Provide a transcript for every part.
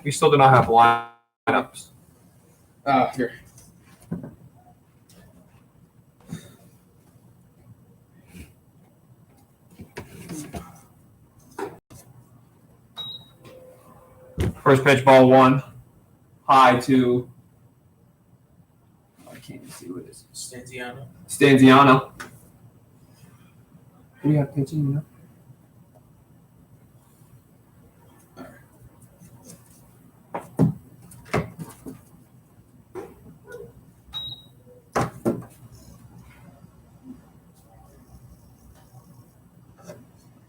We still do not have lineups. Here. First pitch, ball 1. High to. I can't even see what it is. Stanziano. Do you have pitching? You know?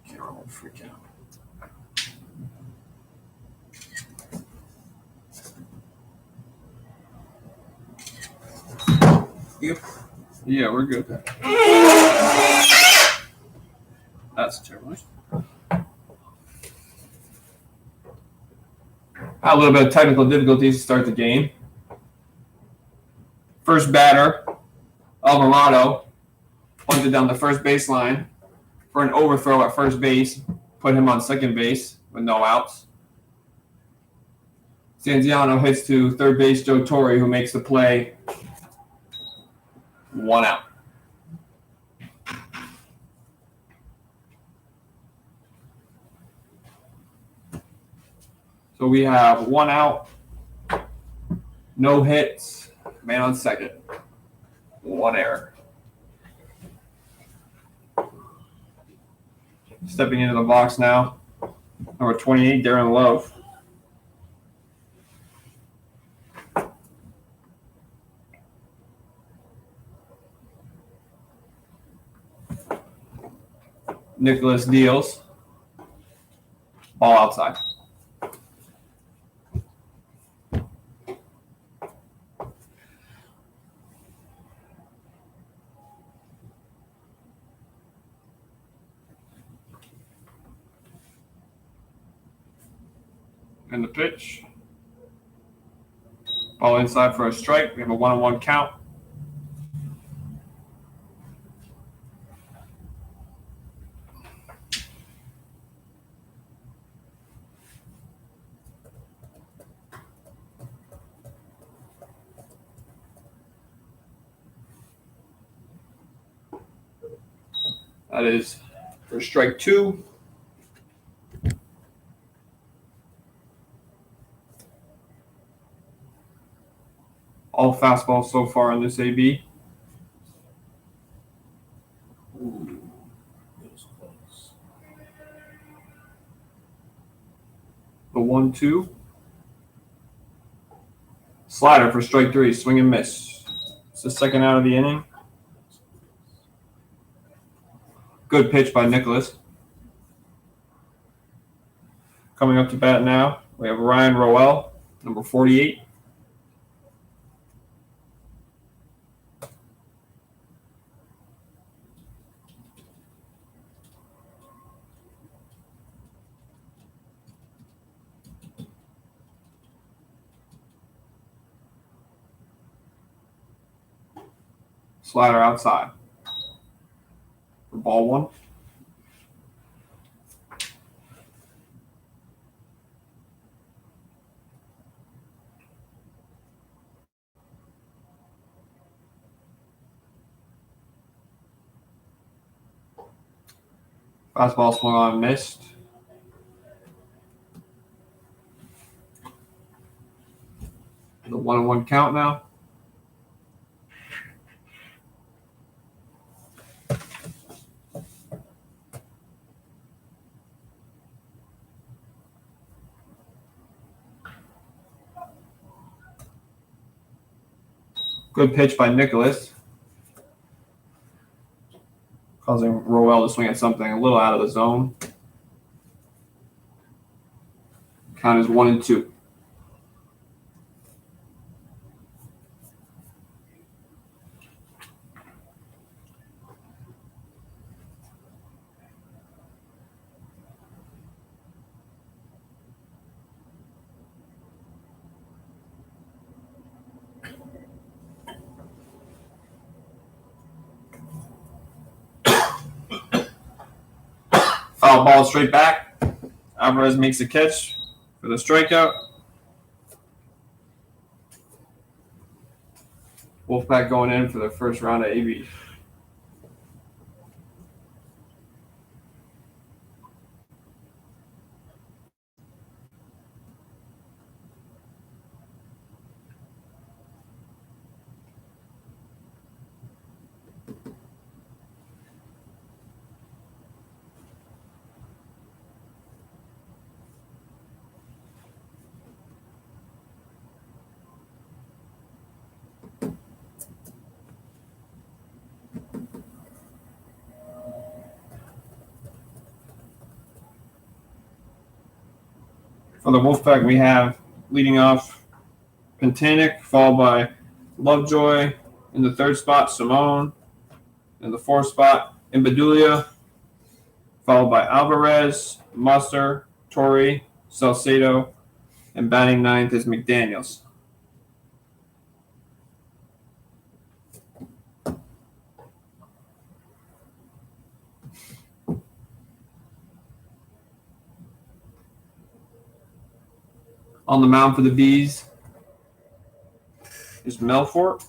Can't freak out. Yep. Yeah, we're good. That's terrible. A little bit of technical difficulties to start the game. First batter, Alvarado, punted down the first baseline for an overthrow at first base, put him on second base with no outs. Stanziano hits to third base Joe Torre, who makes the play. 1 out. So we have 1 out, no hits, man on second, 1 error. Stepping into the box now, number 28, Darren Love. Nicholas deals. Ball outside. And the pitch. Ball inside for a strike. We have a 1-1 count. That is for strike 2. All fastballs so far in this AB. The 1-2. Slider for strike 3. Swing and miss. It's the second out of the inning. Good pitch by Nicholas. Coming up to bat now, we have Ryan Roel, number 48. Slider outside. For ball 1. Fastball swung on, missed. The 1-1 count now. Good pitch by Nicholas, causing Roel to swing at something a little out of the zone. Count is 1-2. Foul ball straight back. Alvarez makes a catch for the strikeout. Wolfpac going in for the first round of AB. For the Wolfpac, we have leading off Pentanic, followed by Lovejoy. In the third spot, Simone. In the fourth spot, Imbedulia, followed by Alvarez, Muster, Torrey, Salcedo, and batting ninth is McDaniels. On the mound for the B's is Melfort.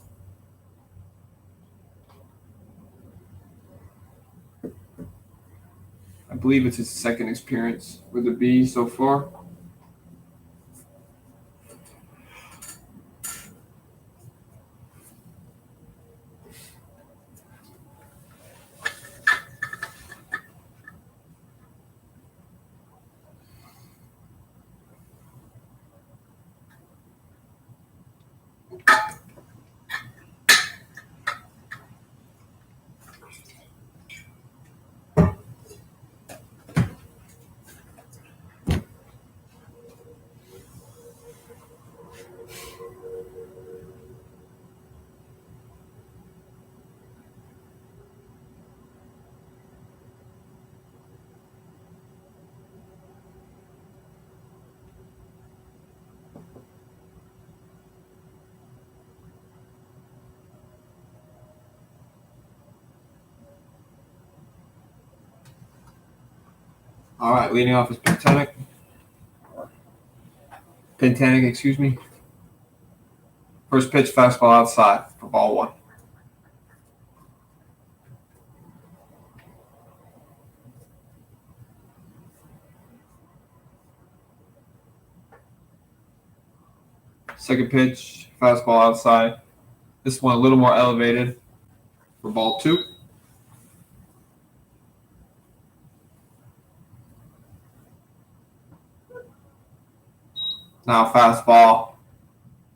I believe it's his second experience with the B's so far. All right, leading off is Pentanic, excuse me. First pitch, fastball outside for ball one. Second pitch, fastball outside. This one a little more elevated for ball two. Now fastball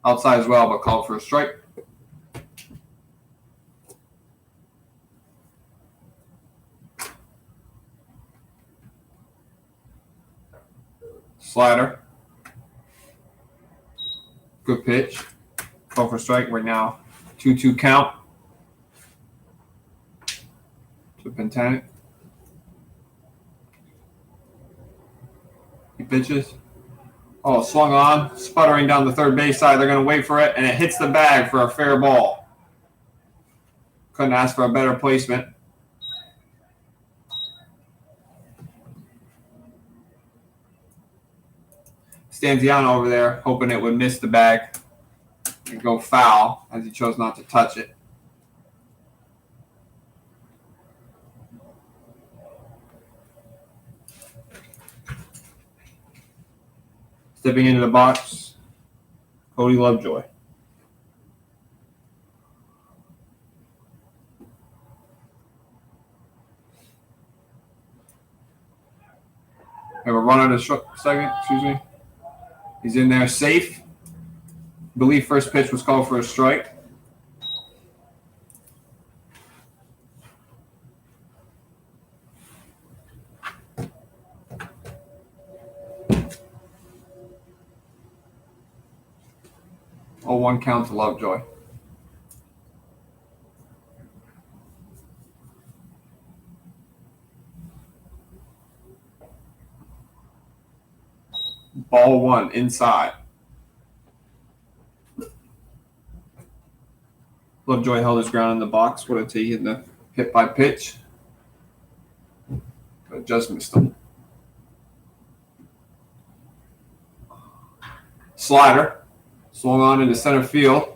outside as well, but called for a strike. Slider. Good pitch. Called for a strike. Right now 2-2 count to Pentanic. He pitches. Oh, swung on, sputtering down the third base side. They're going to wait for it, and it hits the bag for a fair ball. Couldn't ask for a better placement. Stanziano over there, hoping it would miss the bag and go foul, as he chose not to touch it. Stepping into the box, Cody Lovejoy. Have a runner to second, excuse me. He's in there safe. I believe first pitch was called for a strike. Oh, 1 count to Lovejoy. Ball one, inside. Lovejoy held his ground in the box. Would have taken the hit by pitch, but just missed him. Slider swung on into center field.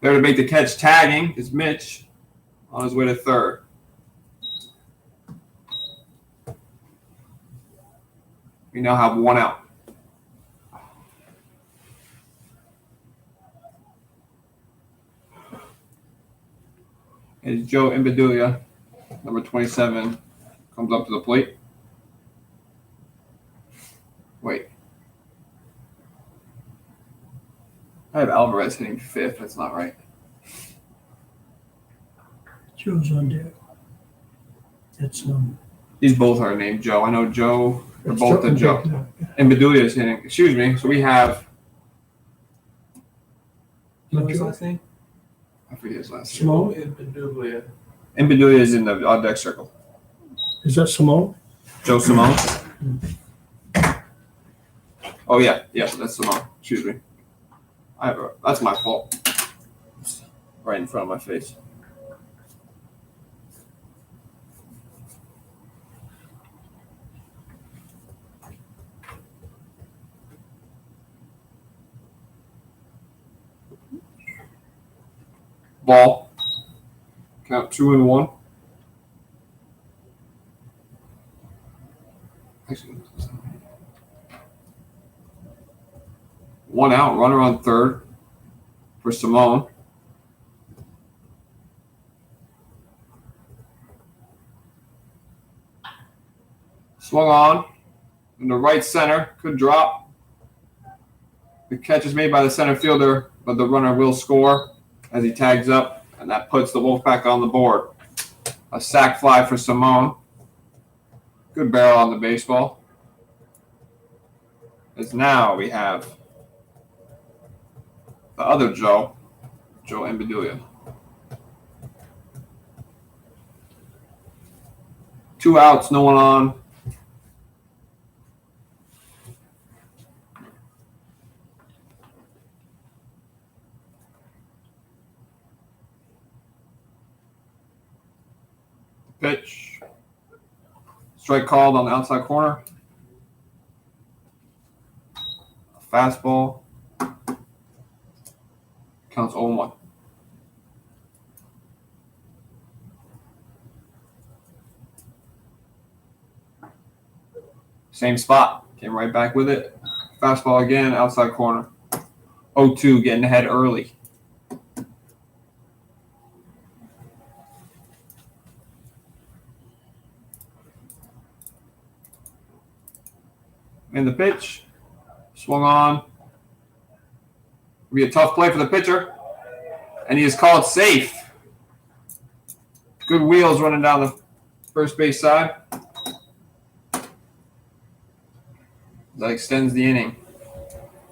There to make the catch tagging is Mitch on his way to third. We now have 1 out. As Joe Imbedulia, number 27, comes up to the plate. Wait. I have Alvarez hitting 5th. That's not right. Joe's on deck. That's These both are named Joe. I know Joe. They're that's both the Joe. Imbedulia is hitting. Excuse me. So we have. What's his last name? I forget his last name. Simone? Imbedulia. Imbedulia is in the on deck circle. Is that Simone? Joe Simone. Oh yeah, that's Simone. Excuse me. That's my fault. It's right in front of my face. Ball. Count 2-1. Actually, 1 out. Runner on third for Simone. Swung on in the right center. Could drop. The catch is made by the center fielder, but the runner will score as he tags up, and that puts the Wolfpack on the board. A sac fly for Simone. Good barrel on the baseball. As now we have the other Joe Imbedulia. 2 outs, no one on. Pitch. Strike called on the outside corner. Fastball. Counts 0-1. Same spot. Came right back with it. Fastball again, outside corner. 0-2, getting ahead early. And the pitch. Swung on. Will be a tough play for the pitcher. And he is called safe. Good wheels running down the first base side. That extends the inning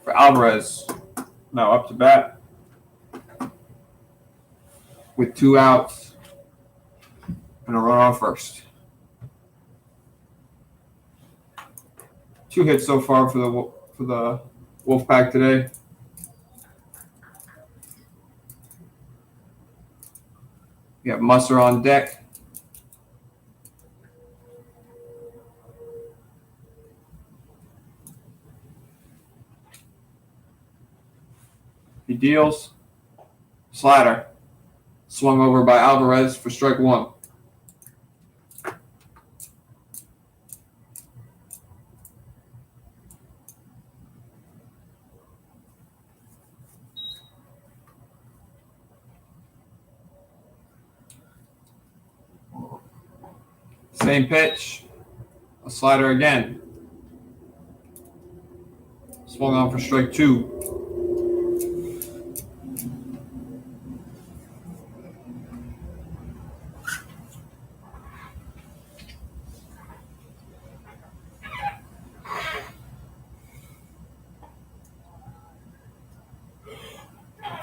for Alvarez. Now up to bat with 2 outs and a run on first. 2 hits so far for the Wolfpack today. We have Musser on deck. He deals. Slider. Swung over by Alvarez for strike 1. Same pitch. A slider again. Swung on for strike 2.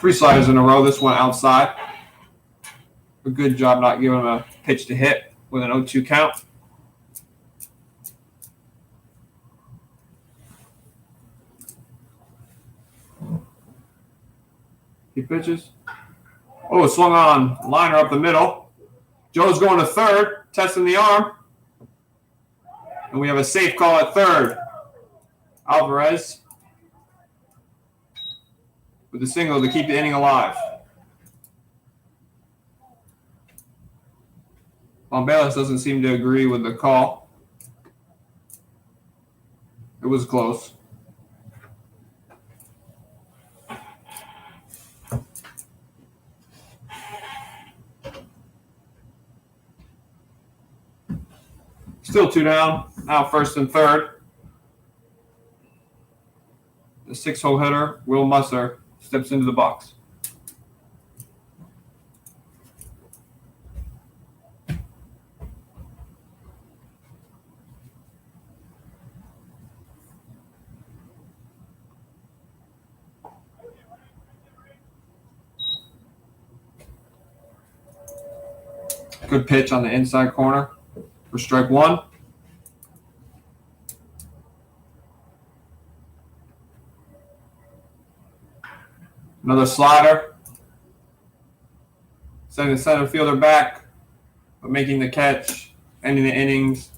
Three sliders in a row. This one outside. A good job not giving him a pitch to hit with an 0-2 count. He pitches. Oh, it swung on. Liner up the middle. Joe's going to third, testing the arm. And we have a safe call at third. Alvarez with the single to keep the inning alive. Bayless doesn't seem to agree with the call. It was close. Still 2 down. Now 1st and 3rd. The 6-hole hitter, Will Musser, steps into the box. Good pitch on the inside corner for strike 1. Another slider. Sending the center fielder back, but making the catch, ending the innings.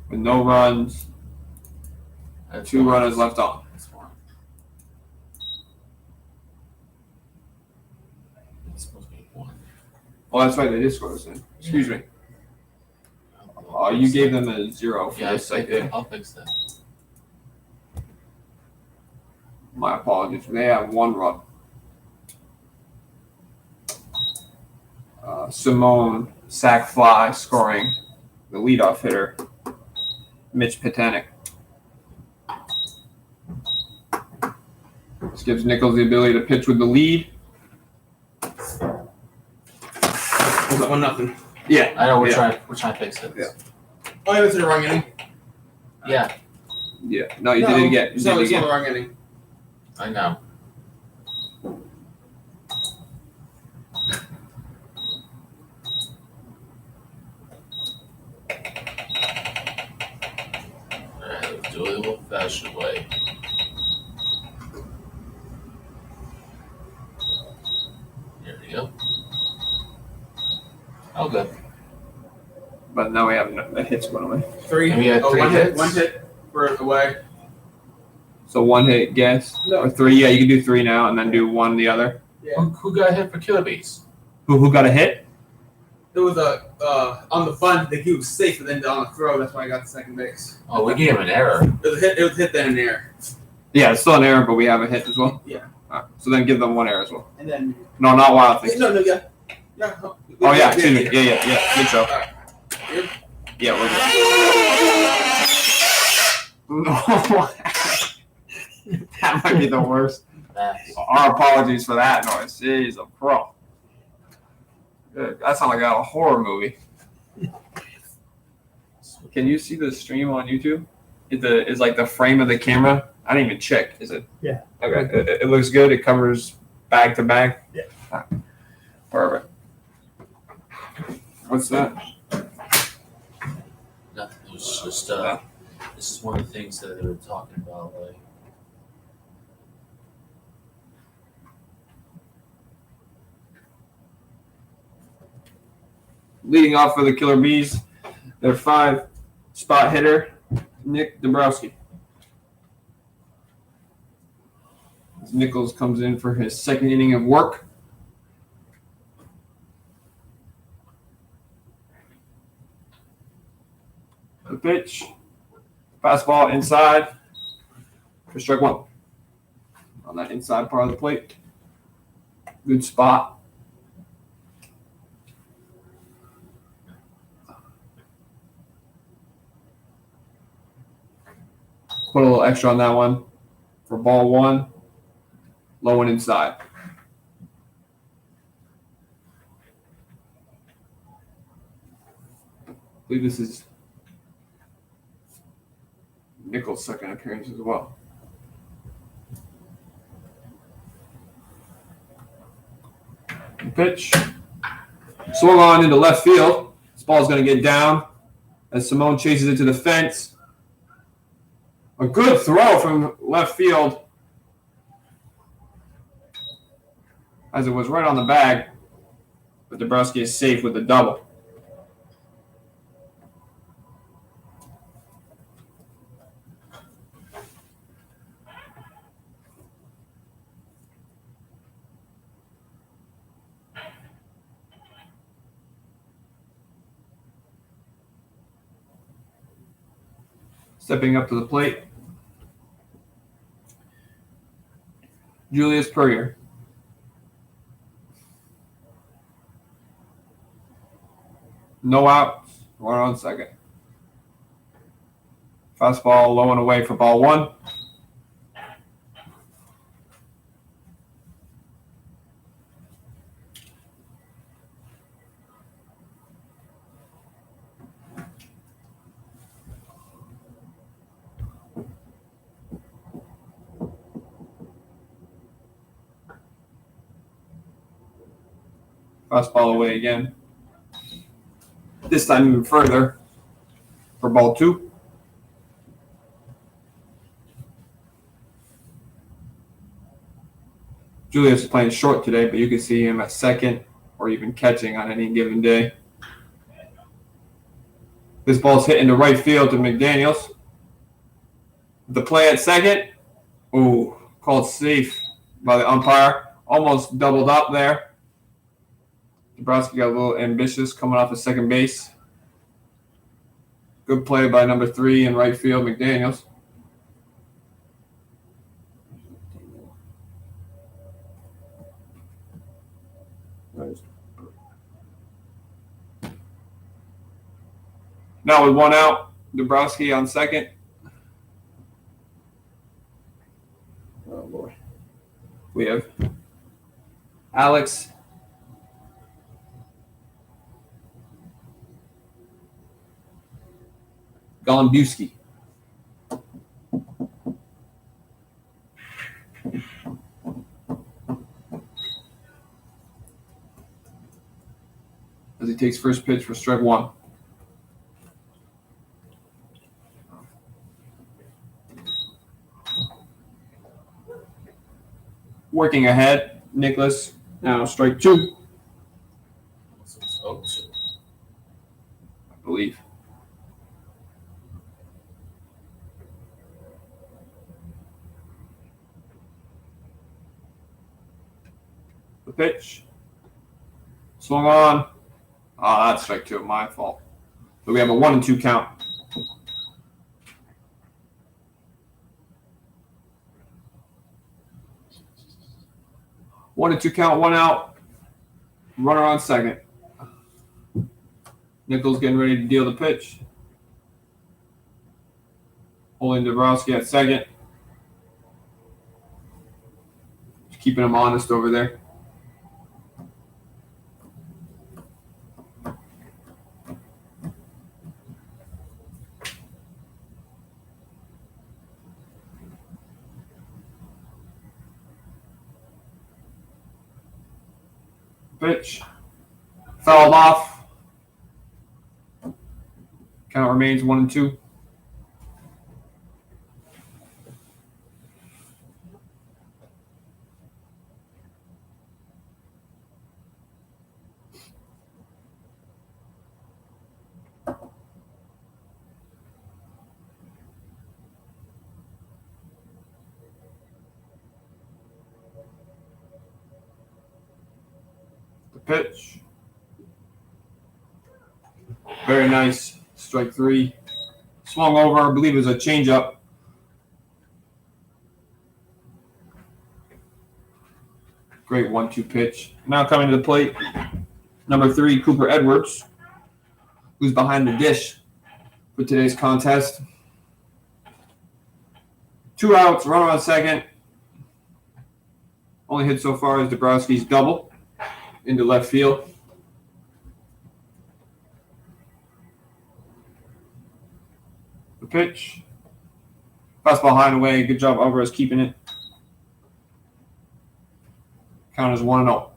With no runs, and 2 runners left on. It's supposed to be 1. Well, that's right. They did score this in. Excuse me. Oh, you gave them a 0 for this second. I'll fix that. My apologies. They have 1 run. Simone sac fly scoring the leadoff hitter, Mitch Petanek. This gives Nichols the ability to pitch with the lead. Was that 1-0? Yeah, I know we're yeah. trying to fix it. Yeah. Oh, it was in the wrong inning. Yeah, Yeah. No, you did it again. You No, did it it's in again. the wrong inning. I know. Alright, let's do it the old-fashioned way. There we go. Oh, good. But now we have the hits going away. 3. And we had 3 1 hits. hit. 1 hit for away. So 1 hit guess. No. Or 3. Yeah, you can do 3 now and then do 1 the other. Yeah. Who got hit for Killer Bees? Who got a hit? It was a on the bunt. He was safe, and then on the throw, that's why I got the second base. Oh, we gave him an error. It was a hit. It was hit then in the air. Yeah, it's still an error, but we have a hit as well. Yeah. All right. So then give them 1 error as well. And then No, not Wild Things. no, yeah. Oh yeah, excuse me. Yeah. Good show. Good. Yeah, we're good. No. That might be the worst. Nice. Our apologies for that noise. Jeez, a pro. Good. That sounds like a horror movie. Can you see the stream on YouTube? Is like the frame of the camera? I didn't even check. Is it? Yeah. Okay. It looks good. It covers bag to bag. Yeah. All right. Perfect. What's that? Nothing. It was just this is one of the things that they were talking about, like. Leading off for the Killer Bees, their 5-spot hitter, Nick Dombrowski. As Nichols comes in for his 2nd inning of work. The pitch, fastball inside for strike 1. On that inside part of the plate. Good spot. Put a little extra on that one for ball 1. Low and inside. I believe this is Nichols' 2nd appearance as well. The pitch. Swung on into left field. This ball is going to get down as Simone chases it to the fence. A good throw from left field as it was right on the bag, but Dombrowski is safe with the double. Stepping up to the plate, Julius Purrier. No outs. Runner on second. Fastball low and away for ball one. Fastball away again. This time even further for ball two. Julius is playing short today, but you can see him at second or even catching on any given day. This ball's hit into right field to McDaniels. The play at second. Ooh, called safe by the umpire. Almost doubled up there. Dabrowski got a little ambitious coming off of second base. Good play by number 3 in right field, McDaniels. Now with one out, Dabrowski on second. Oh boy. We have Alex Golumbowski. As he takes first pitch for strike one. Working ahead, Nicholas. Now strike two, Oh, I believe. The pitch. Swung on. Oh, that's strike two. My fault. So we have a 1-2 count. One and two count, one out. Runner on second. Nichols getting ready to deal the pitch. Holding Dabrowski at second. Keeping him honest over there. Pitch. Fouled off. Count remains 1-2. Pitch. Very nice. Strike three. Swung over. I believe it was a changeup. Great 1-2 pitch. Now coming to the plate, number 3, Cooper Edwards, who's behind the dish for today's contest. 2 outs, runner on second. Only hit so far is Dabrowski's double into left field. The pitch. Fastball high and away. Good job, Alvarez, keeping it. Count is 1-0.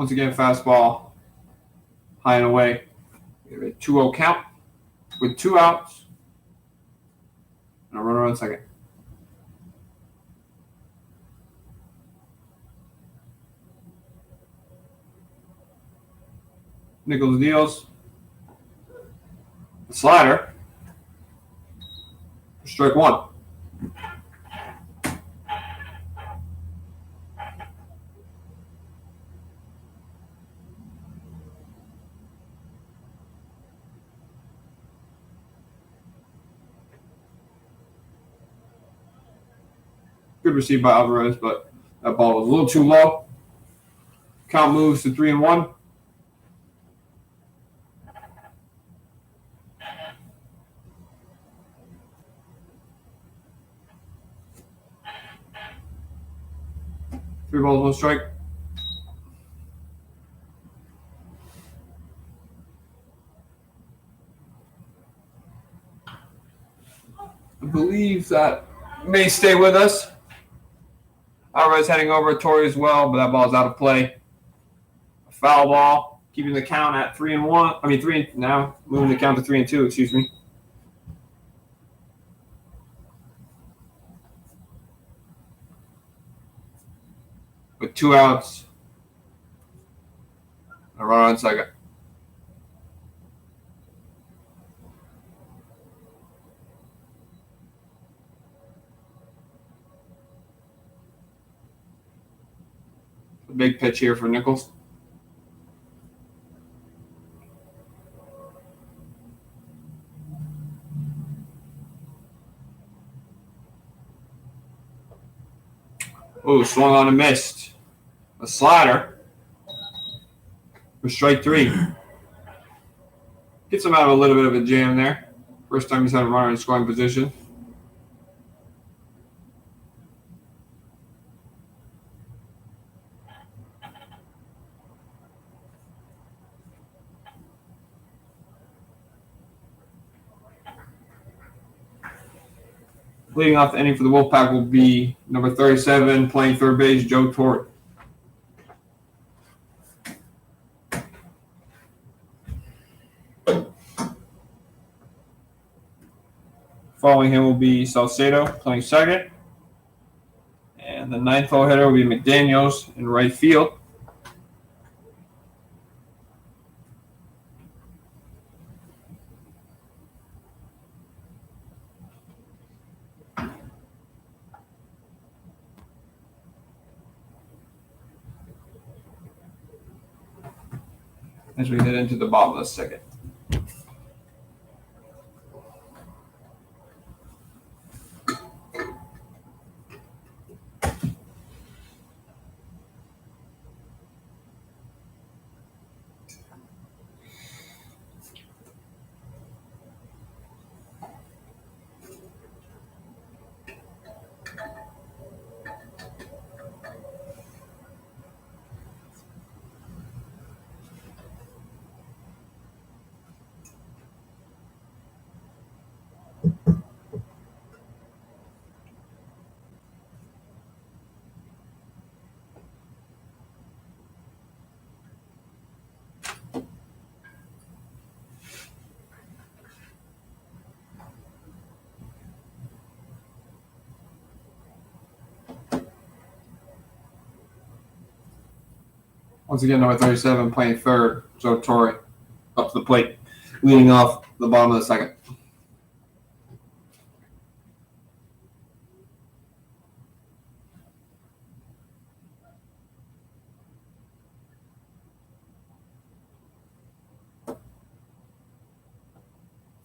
Once again, fastball high and away. We have a 2-0 count with 2 outs and a runner on second. Nichols deals. Slider. Strike one. Good receive by Alvarez, but that ball was a little too low. Count moves to 3-1. Three balls, one strike. I believe that may stay with us. Alvarez heading over Torrey as well, but that ball's out of play. A foul ball, keeping the count at 3-1. I mean, now moving the count to 3-2. Excuse me. With 2 outs, a run on second. A big pitch here for Nichols. Oh, swung on and missed. A slider for strike 3. Gets him out of a little bit of a jam there. First time he's had a runner in scoring position. Leading off the inning for the Wolfpack will be number 37, playing third base, Joe Torrey. Following him will be Salcedo, playing second. And the 9th hole hitter will be McDaniels in right field. As we head into the bottom of the second. Once again, number 37 playing third, Joe Torrey, up to the plate, leading off the bottom of the second.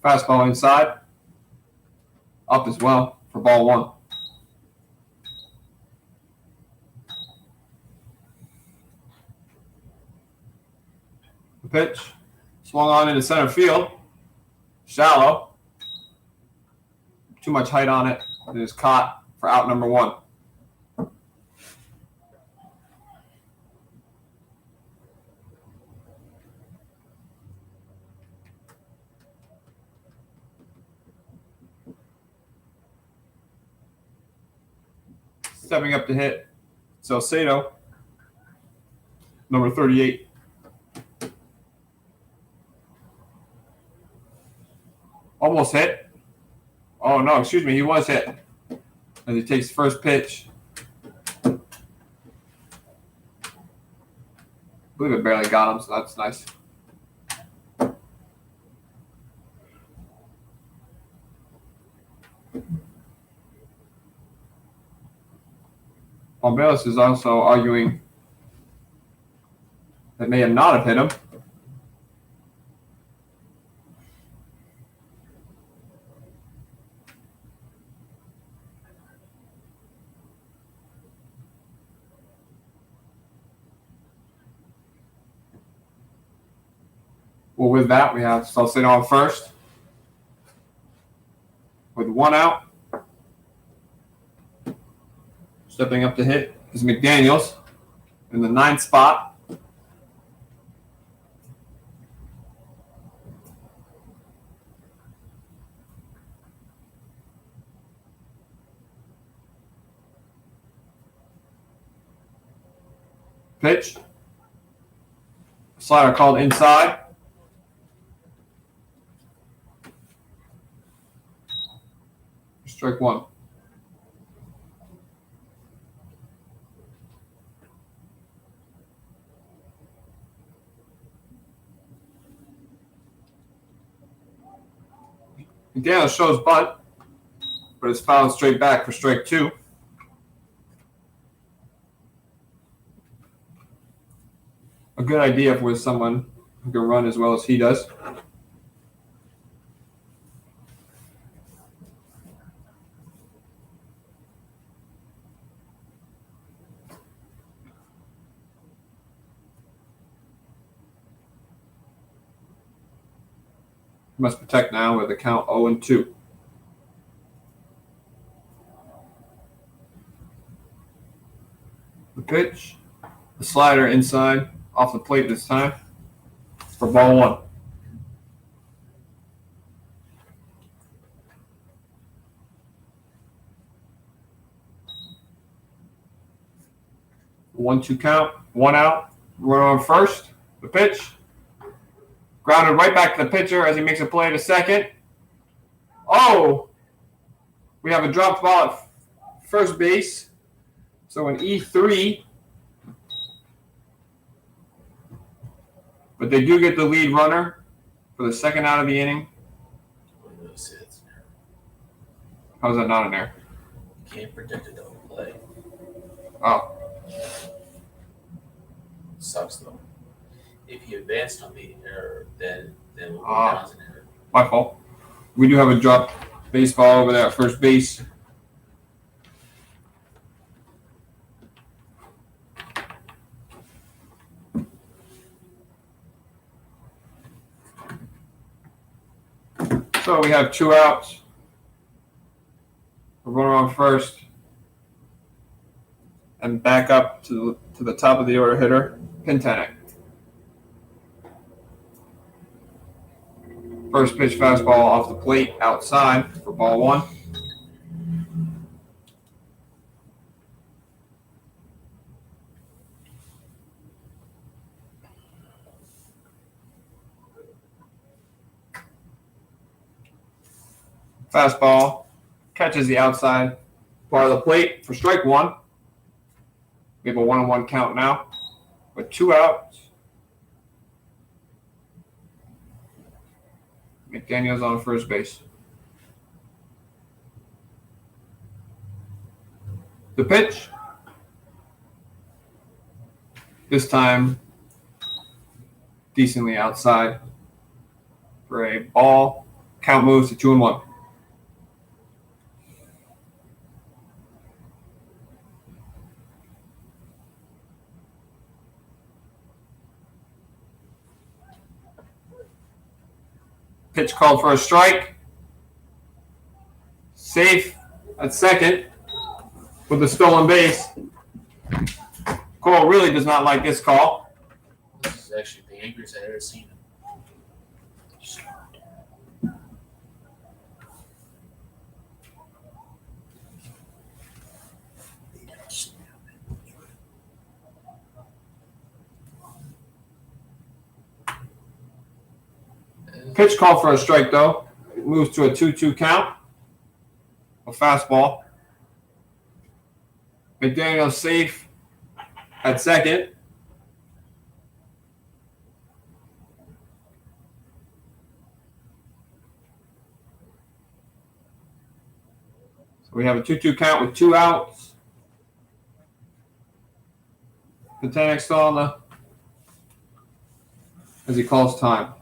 Fastball inside, up as well for ball 1. The pitch swung on into center field, shallow. Too much height on it. It is caught for out number 1. Stepping up to hit, Salcedo, number 38. Almost hit. Oh, no, excuse me. He was hit. As he takes first pitch. I believe it barely got him, so that's nice. Paul Bayless is also arguing that may have not have hit him. Well, with that, we have Salcedo on first. With one out. Stepping up to hit is McDaniels in the 9th spot. Pitch. Slider called inside. Strike one. McDaniel shows bunt, but it's fouled straight back for strike two. A good idea for someone who can run as well as he does. Must protect now with a count 0-2. The pitch, the slider inside, off the plate this time for ball one. One-two count, one out, runner on first. The pitch. Grounded right back to the pitcher as he makes a play to second. Oh! We have a dropped ball at first base. So an E3. But they do get the lead runner for the second out of the inning. How is that not an error? Can't predict a double play. Oh. Sucks though. If you advanced on the error, then we'll go down as an error. My fault. We do have a dropped baseball over there at first base. So we have two outs. A runner on first. And back up to the top of the order hitter, Pintanic. First pitch fastball off the plate outside for ball one. Fastball catches the outside part of the plate for strike one. We have a 1-1 count now with two outs. McDaniel's on first base. The pitch. This time, decently outside for a ball. Count moves to 2-1. Pitch called for a strike. Safe at second with the stolen base. Cole really does not like this call. This is actually the angriest I've ever seen him. Pitch called for a strike, though. It moves to a 2-2 count. A fastball. McDaniel safe at second. So we have a 2-2 count with two outs. Botanic's still on the as he calls time.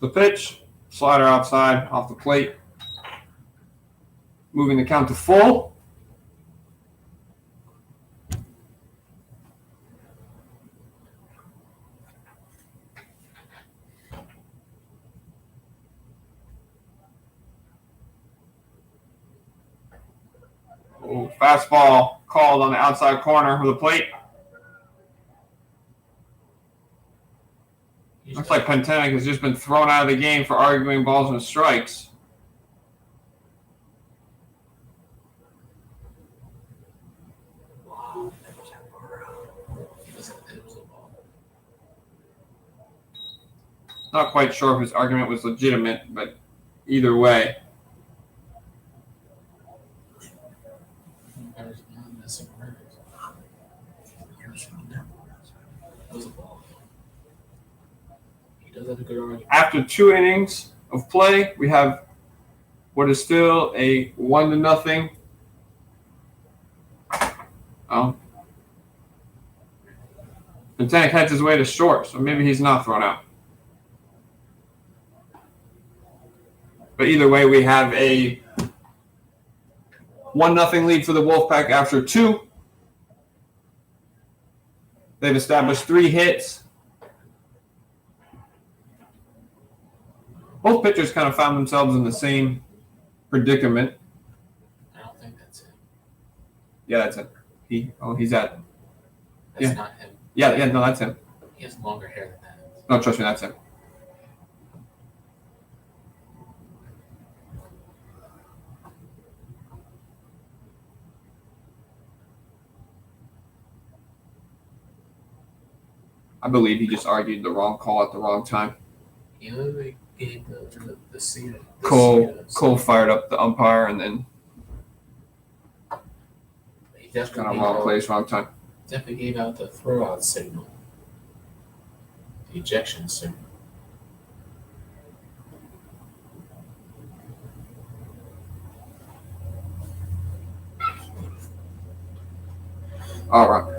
The pitch, slider outside, off the plate. Moving the count to full. Oh, fastball called on the outside corner of the plate. Looks like Pentenic has just been thrown out of the game for arguing balls and strikes. Wow, that was a ball. It was a ball. Not quite sure if his argument was legitimate, but either way. That was a ball. He does have a good argument. After 2 innings of play, we have what is still a 1-0. Pentenic heads his way to short, so maybe he's not thrown out. But either way, we have a 1-0 lead for the Wolfpac after 2. They've established 3 hits. Both pitchers kind of found themselves in the same predicament. I don't think that's him. Yeah, that's it. He's at. That's Yeah. not him. Yeah, no, that's him. He has longer hair than that. No, trust me, that's him. I believe he just argued the wrong call at the wrong time. He literally gave the scene. Cole fired up the umpire and then He kind of definitely wrong place, wrong time. gave out the throwout signal. The ejection signal. All right.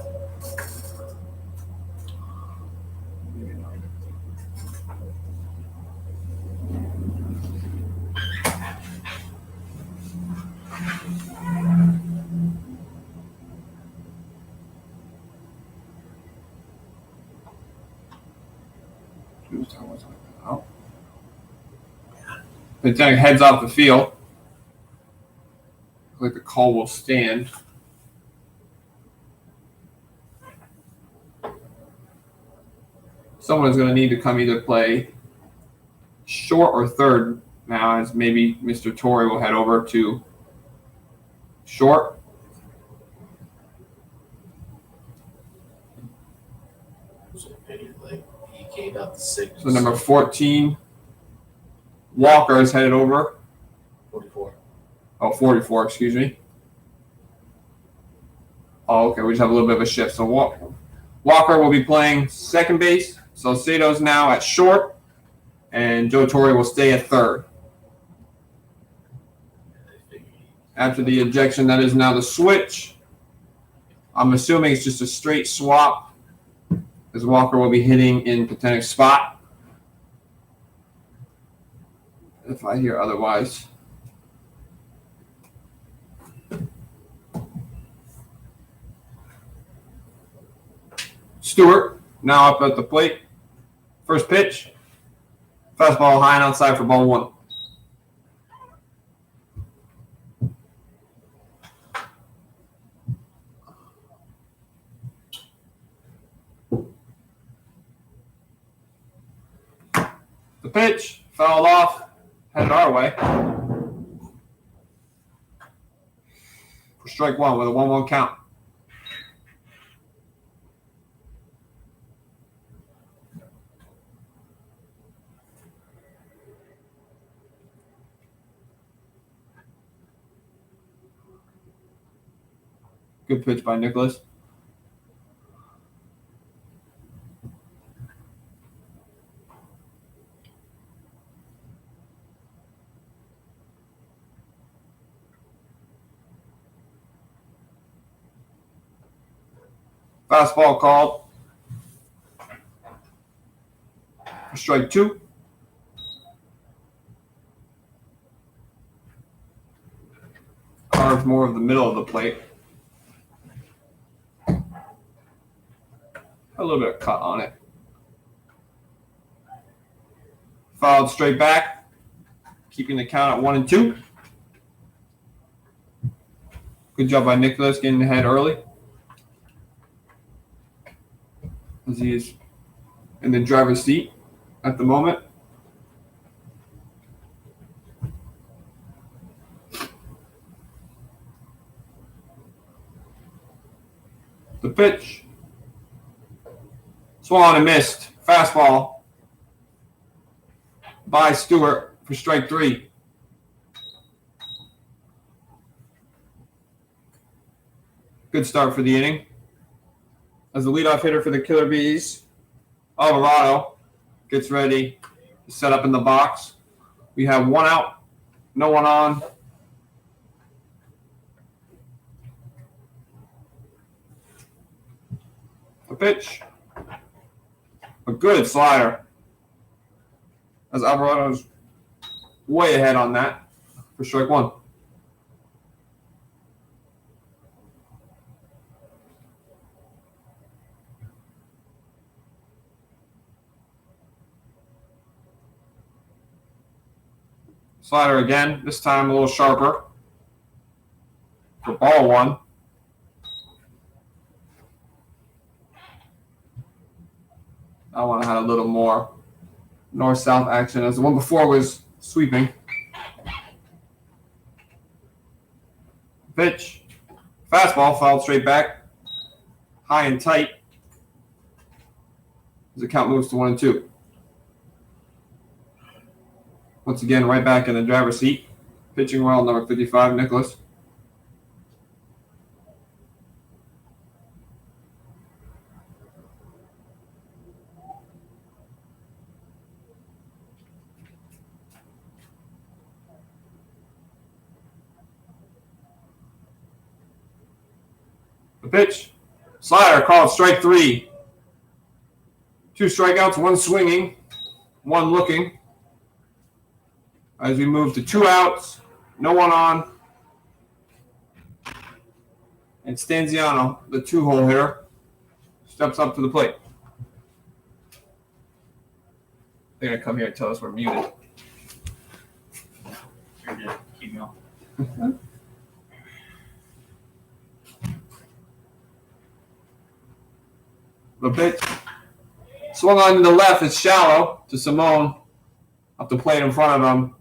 Pentenic heads off the field. Looks like the call will stand. Someone is going to need to come either play short or third now, as maybe Mr. Torrey will head over to short. So he gave out the signal. So number 14, Walker is headed over. 44. Oh, 44, excuse me. Oh, okay, we just have a little bit of a shift. So Walker will be playing second base. Salcedo's now at short, and Joe Torre will stay at third. After the ejection, that is now the switch. I'm assuming it's just a straight swap, because Walker will be hitting in Pentenic's spot. If I hear otherwise. Stewart now up at the plate. First pitch. Fastball high and outside for ball 1. The pitch fouled off, headed our way. For strike 1 with a 1-1 count. Good pitch by Nicholas. Fastball called for strike 2. Carves more of the middle of the plate. A little bit of cut on it. Fouled straight back, keeping the count at 1-2. Good job by Nicholas getting ahead early, as he is in the driver's seat at the moment. The pitch. Swung on and missed. Fastball by Stewart for strike 3. Good start for the inning. As the leadoff hitter for the Killer Bees, Alvarado gets ready to set up in the box. We have 1 out, no one on. A pitch. A good slider. As Alvarado's way ahead on that for strike 1. Slider again, this time a little sharper for ball 1. That one had a little more north-south action, as the one before was sweeping. Pitch. Fastball fouled straight back. High and tight. As the count moves to 1-2. Once again, right back in the driver's seat. Pitching well, number 55, Nicholas. The pitch. Slider called strike 3. 2 strikeouts, 1 swinging, 1 looking. As we move to 2 outs, no one on. And Stanziano, the 2-hole hitter, steps up to the plate. They're going to come here and tell us we're muted. You're good. Keep going. The pitch. Swung on to the left. It's shallow to Simone. Up the plate in front of him.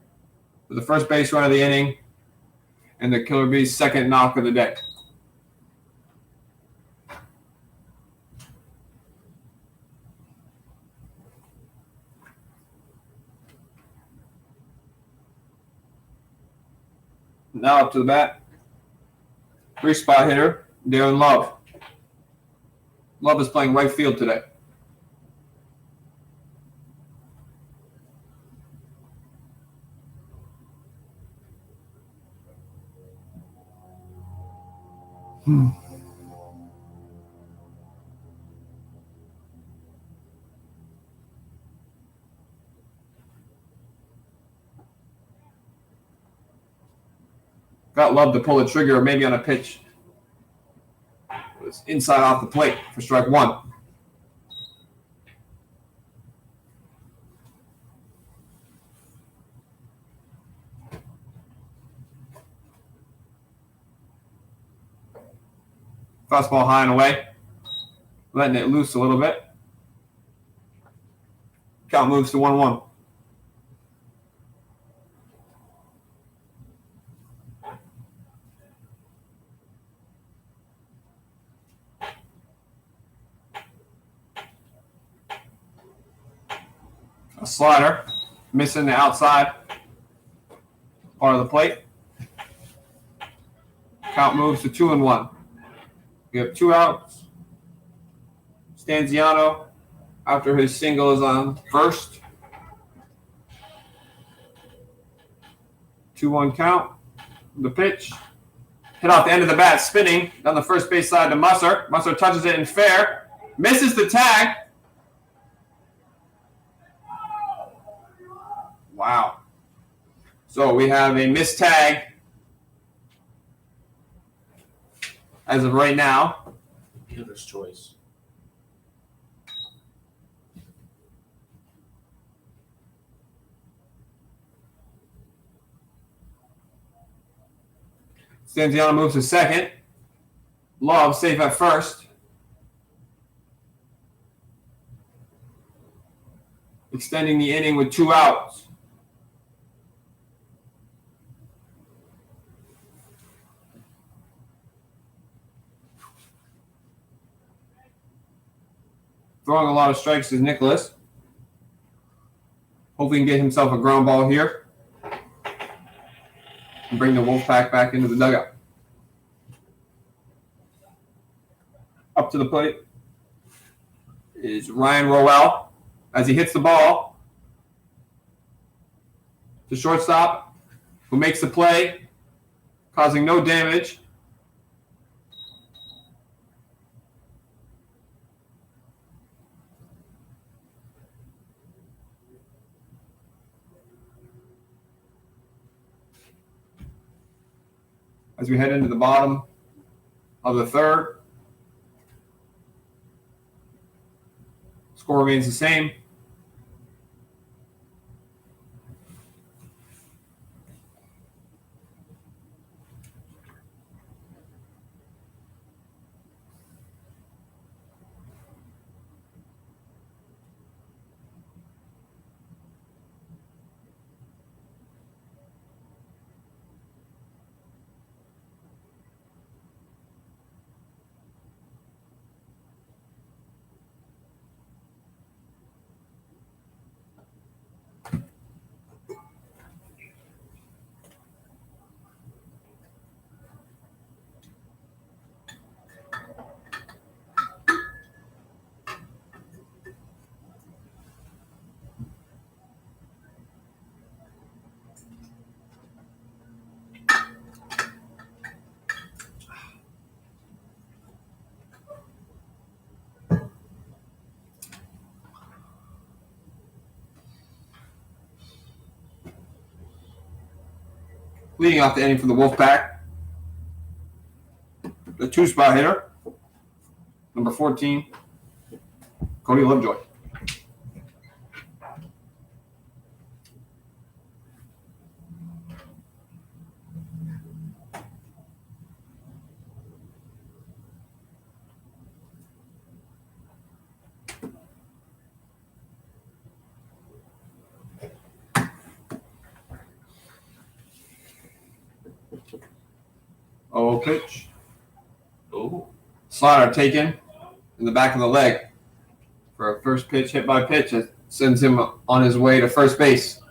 For the first base run of the inning. And the Killer Bees' second knock of the day. Now up to the bat. 3-spot hitter, Darren Love. Love is playing right field today. Got Love to pull the trigger, maybe on a pitch. It was inside off the plate for strike 1. Fastball high and away. Letting it loose a little bit. Count moves to 1-1. A slider, missing the outside part of the plate. Count moves to 2-1. We have 2 outs. Stanziano, after his single, is on first. 2-1 count. The pitch. Hit off the end of the bat, spinning down the first base side to Musser. Musser touches it in fair. Misses the tag. Wow. So we have a missed tag as of right now. Fielder's choice. Stanziano moves to second. Love safe at first. Extending the inning with 2 outs. Throwing a lot of strikes is Nicholas. Hopefully he can get himself a ground ball here and bring the Wolfpac back into the dugout. Up to the plate is Ryan Rowell as he hits the ball to shortstop, who makes the play, causing no damage. As we head into the bottom of the third, score remains the same. Leading off the inning for the Wolfpac, the 2-spot hitter, number 14, Cody Lovejoy. Oh, pitch. Oh, Slider taken in the back of the leg for a first pitch hit by pitch that sends him on his way to first base.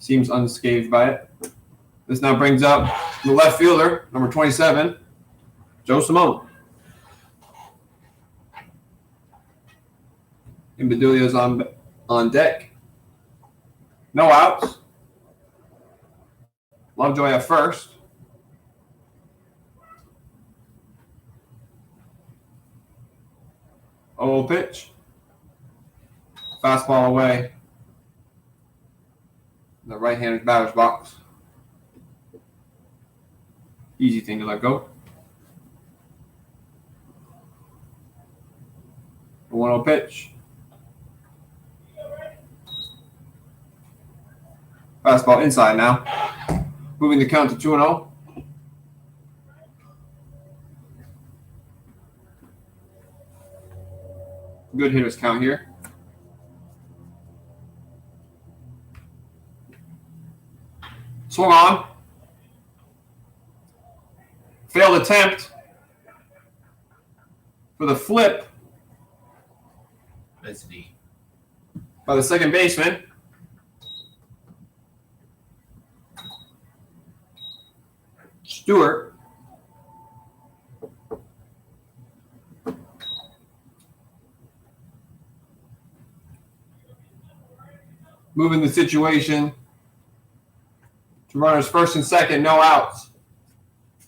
Seems unscathed by it. This now brings up the left fielder, number 27, Joe Simone. Imbedilio's on deck. No outs. Lovejoy at first. Oh, pitch. Fastball away. The right-handed batter's box. Easy thing to let go. A 1-0 pitch. Fastball inside now. Moving the count to 2-0. Good hitters count here. Swung on. Failed attempt for the flip that's D. by the second baseman. Stewart. Moving the situation to runners first and second, no outs.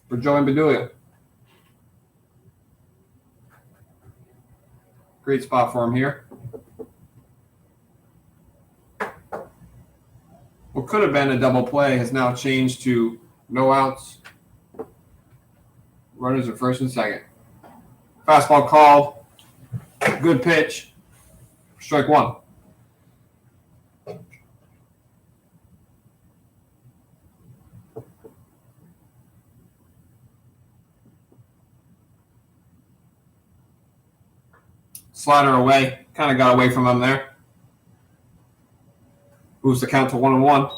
for Joey Bedelia. Great spot for him here. What could have been a double play has now changed to no outs. Runners at first and second. Fastball called. Good pitch. Strike one. Slider away. Kind of got away from him there. Moves the count to 1-1.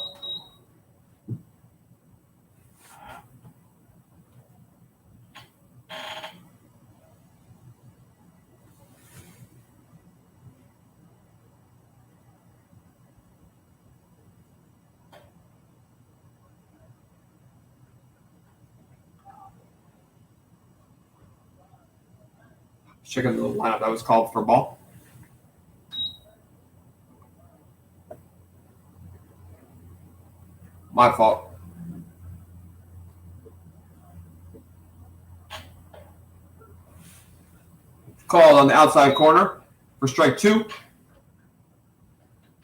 Checking the lineup that was called for ball. My fault. Called on the outside corner for strike two.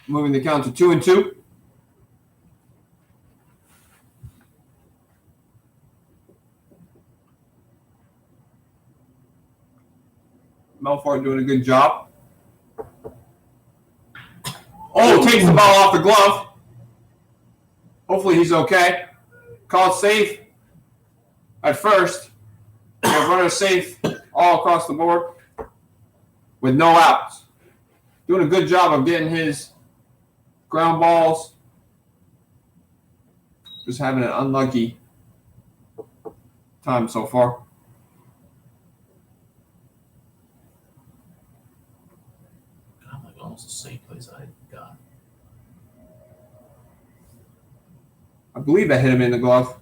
Moving the count to 2-2. Melfort doing a good job. Oh, takes the ball off the glove. Hopefully he's okay. Called safe at first. We have runners safe all across the board with no outs. Doing a good job of getting his ground balls. Just having an unlucky time so far. God, like almost the same place I got. I believe that hit him in the glove.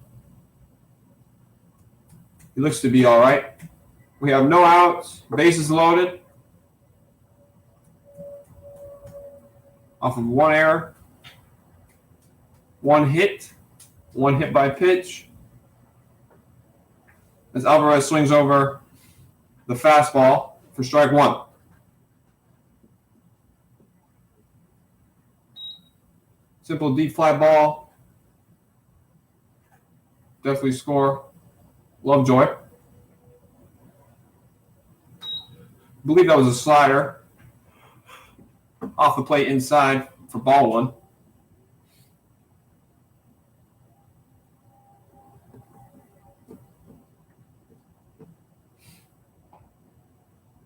He looks to be all right. We have no outs. Bases loaded. Off of one error. One hit. One hit by pitch. As Alvarez swings over the fastball for strike one. Simple deep fly ball. Definitely score. Lovejoy. I believe that was a slider. Off the plate inside for ball one.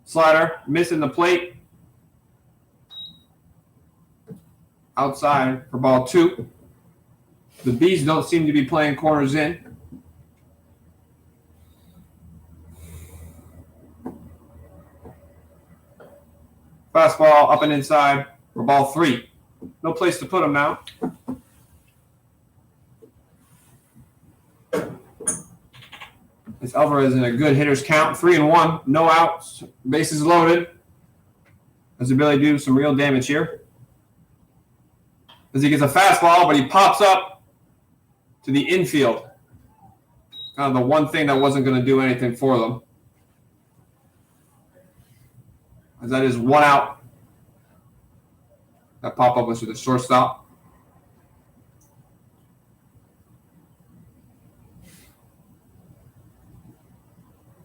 Slider, missing the plate. Outside for ball two. The B's don't seem to be playing corners in. Fastball up and inside for ball three. No place to put him now. It's Alvarez in a good hitter's count. 3-1. No outs. Bases loaded. Has the ability to do some real damage here. As he gets a fastball, but he pops up to the infield. Kind of the one thing that wasn't going to do anything for them. As that is one out. That pop-up was to the shortstop.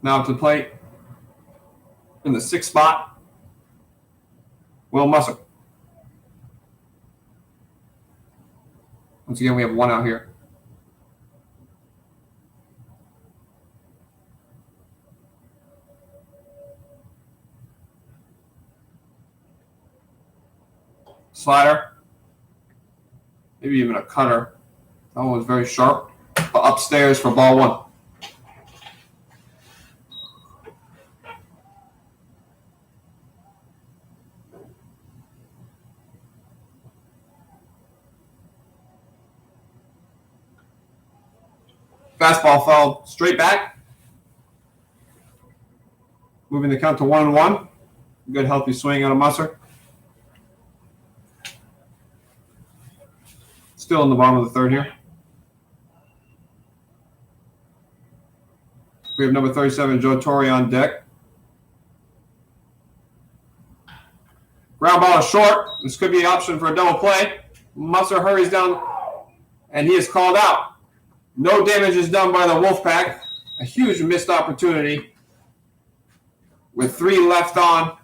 Now to the plate in the sixth spot, Will Musser. Once again, we have one out here. Slider, maybe even a cutter. That one was very sharp. But upstairs for ball one. Fastball fell straight back. Moving the count to 1-1. Good healthy swing out of Musser. Still in the bottom of the third here. We have number 37, Joe Torre on deck. Ground ball is short. This could be an option for a double play. Musser hurries down, and he is called out. No damage is done by the Wolfpac. A huge missed opportunity with 3 left on.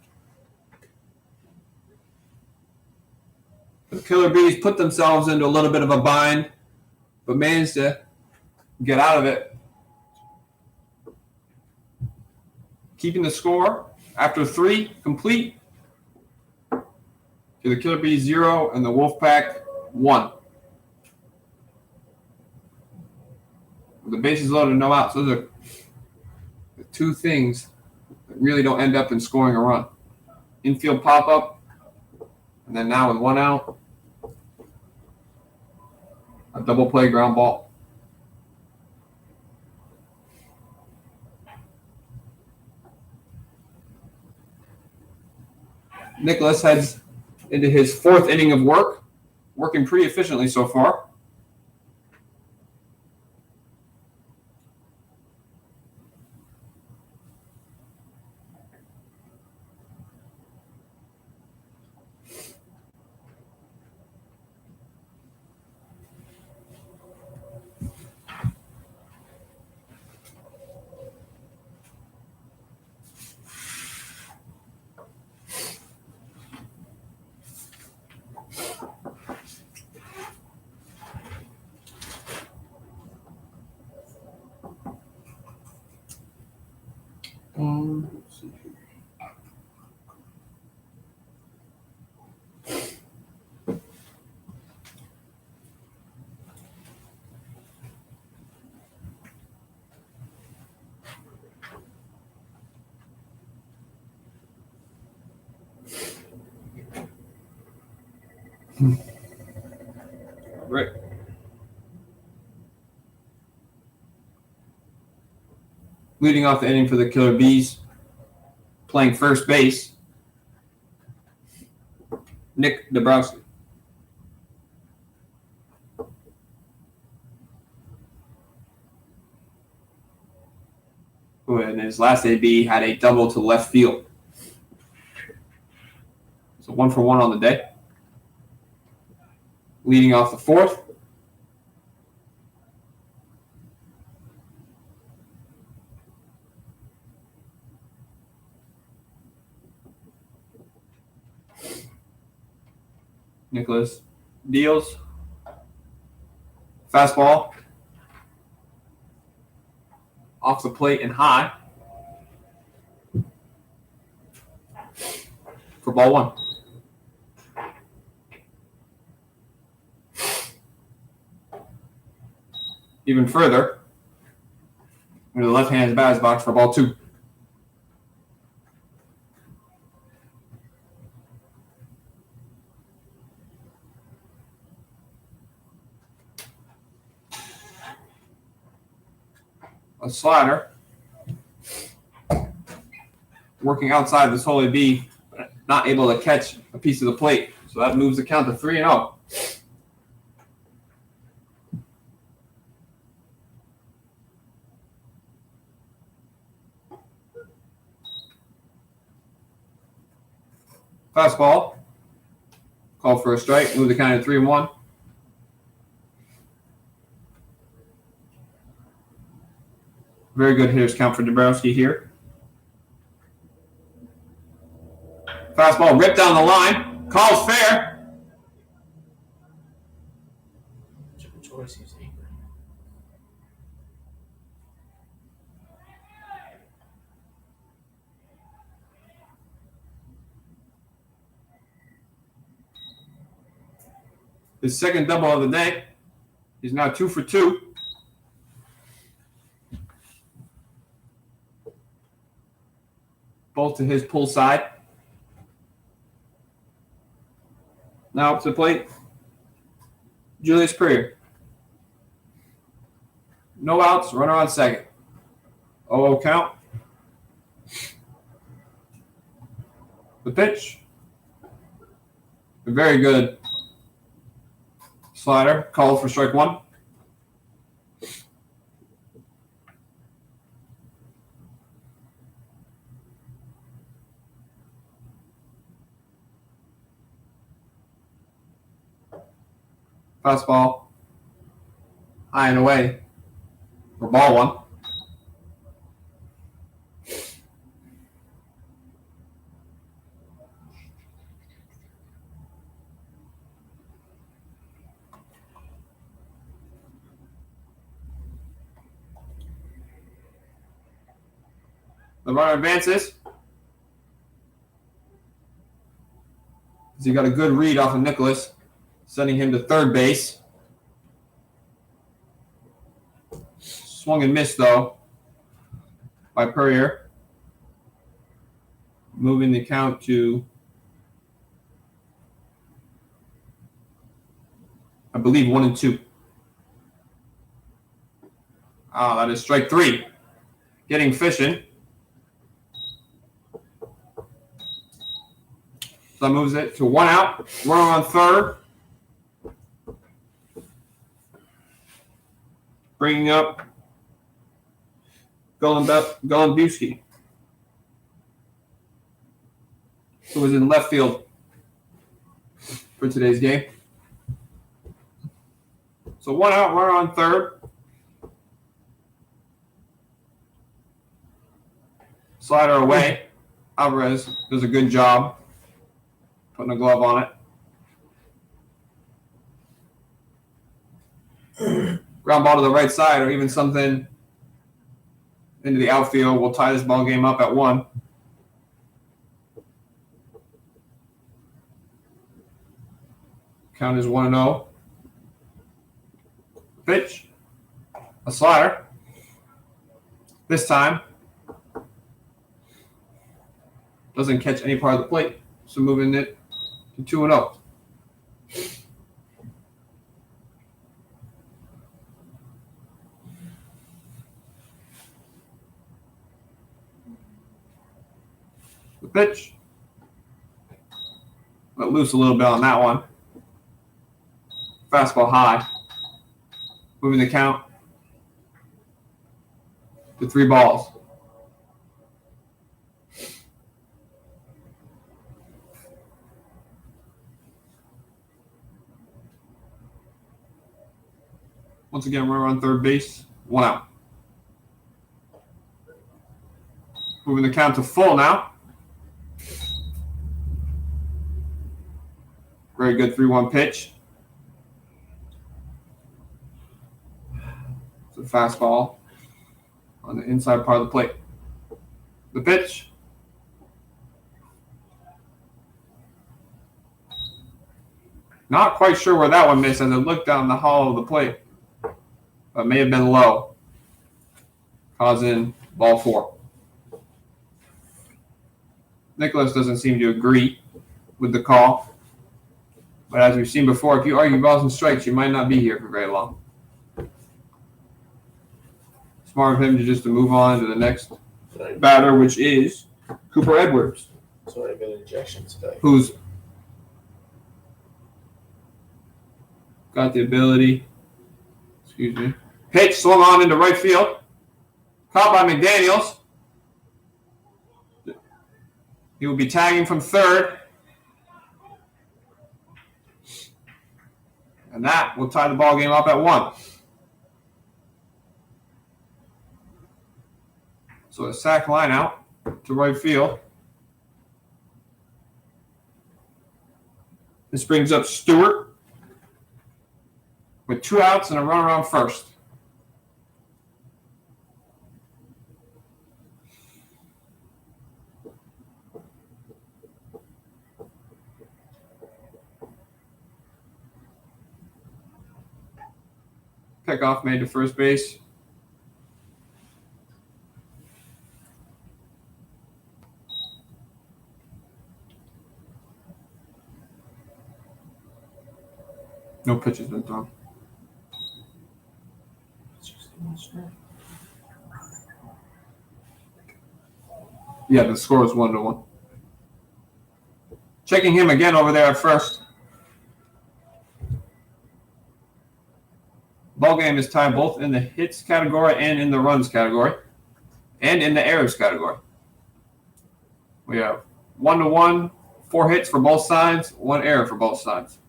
The Killer Bees put themselves into a little bit of a bind, but managed to get out of it. Keeping the score after 3 complete to the Killer Bees 0 and the Wolfpac 1. With the bases loaded, no outs. Those are the 2 things that really don't end up in scoring a run. Infield pop-up, and then now with 1 out, a double play ground ball. Nicholas heads into his 4th inning of work, working pretty efficiently so far. Let's see here. Right. Leading off the inning for the Killer Bees, playing first base, Nick Dabrowski. Who in his last AB had a double to left field. So 1 for 1 on the day. Leading off the 4th, Nicholas deals. Fastball off the plate and high for ball 1. Even further into the left-handed batter's box for ball 2. A slider working outside this whole AB, but not able to catch a piece of the plate. So that moves the count to 3-0. Fastball. Called for a strike. Move the count to 3-1. Very good hitters count for Dabrowski here. Fastball ripped down the line. Calls fair. Choice he's taking. His second double of the day. He's now 2 for 2. Both to his pull side. Now up to the plate. Julius Purrier. No outs, runner on second. 0-0 count. The pitch. A very good slider, called for strike 1. Fastball. High and away. For ball one. The runner advances. He got a good read off of Nicholas, sending him to third base. Swung and missed, though, by Purrier. Moving the count to, I believe, 1-2. Ah, that is strike three. Getting fishing. So that moves it to 1 out. Runner on third. Bringing up Golembiewski, who was in left field for today's game. So 1 out, runner on third. Slider away. Alvarez does a good job putting a glove on it. Ground ball to the right side, or even something into the outfield. We'll tie this ball game up at 1. Count is 1-0. Pitch. A slider. This time doesn't catch any part of the plate. So moving it to 2-0. The pitch. Let loose a little bit on that one. Fastball high. Moving the count to 3 balls. Once again, runner on third base. 1 out. Moving the count to full now. Very good 3-1 pitch. It's a fastball on the inside part of the plate. The pitch. Not quite sure where that one missed as it looked down the hollow of the plate. But may have been low, causing ball 4. Nicholas doesn't seem to agree with the call. But as we've seen before, if you argue balls and strikes, you might not be here for very long. Smart of him to move on to the next batter, which is Cooper Edwards. So I got an injection today. Who's got the ability, pitch swung on into right field. Caught by McDaniels. He will be tagging from third. And that will tie the ball game up at 1. So a sac line out to right field. This brings up Stewart with 2 outs and a runner on first. Pickoff made to first base. No pitch has been thrown. Yeah, the score is 1-1. Checking him again over there at first. Ball game is tied both in the hits category and in the runs category, and in the errors category. We have 1-1, 4 hits for both sides, 1 error for both sides.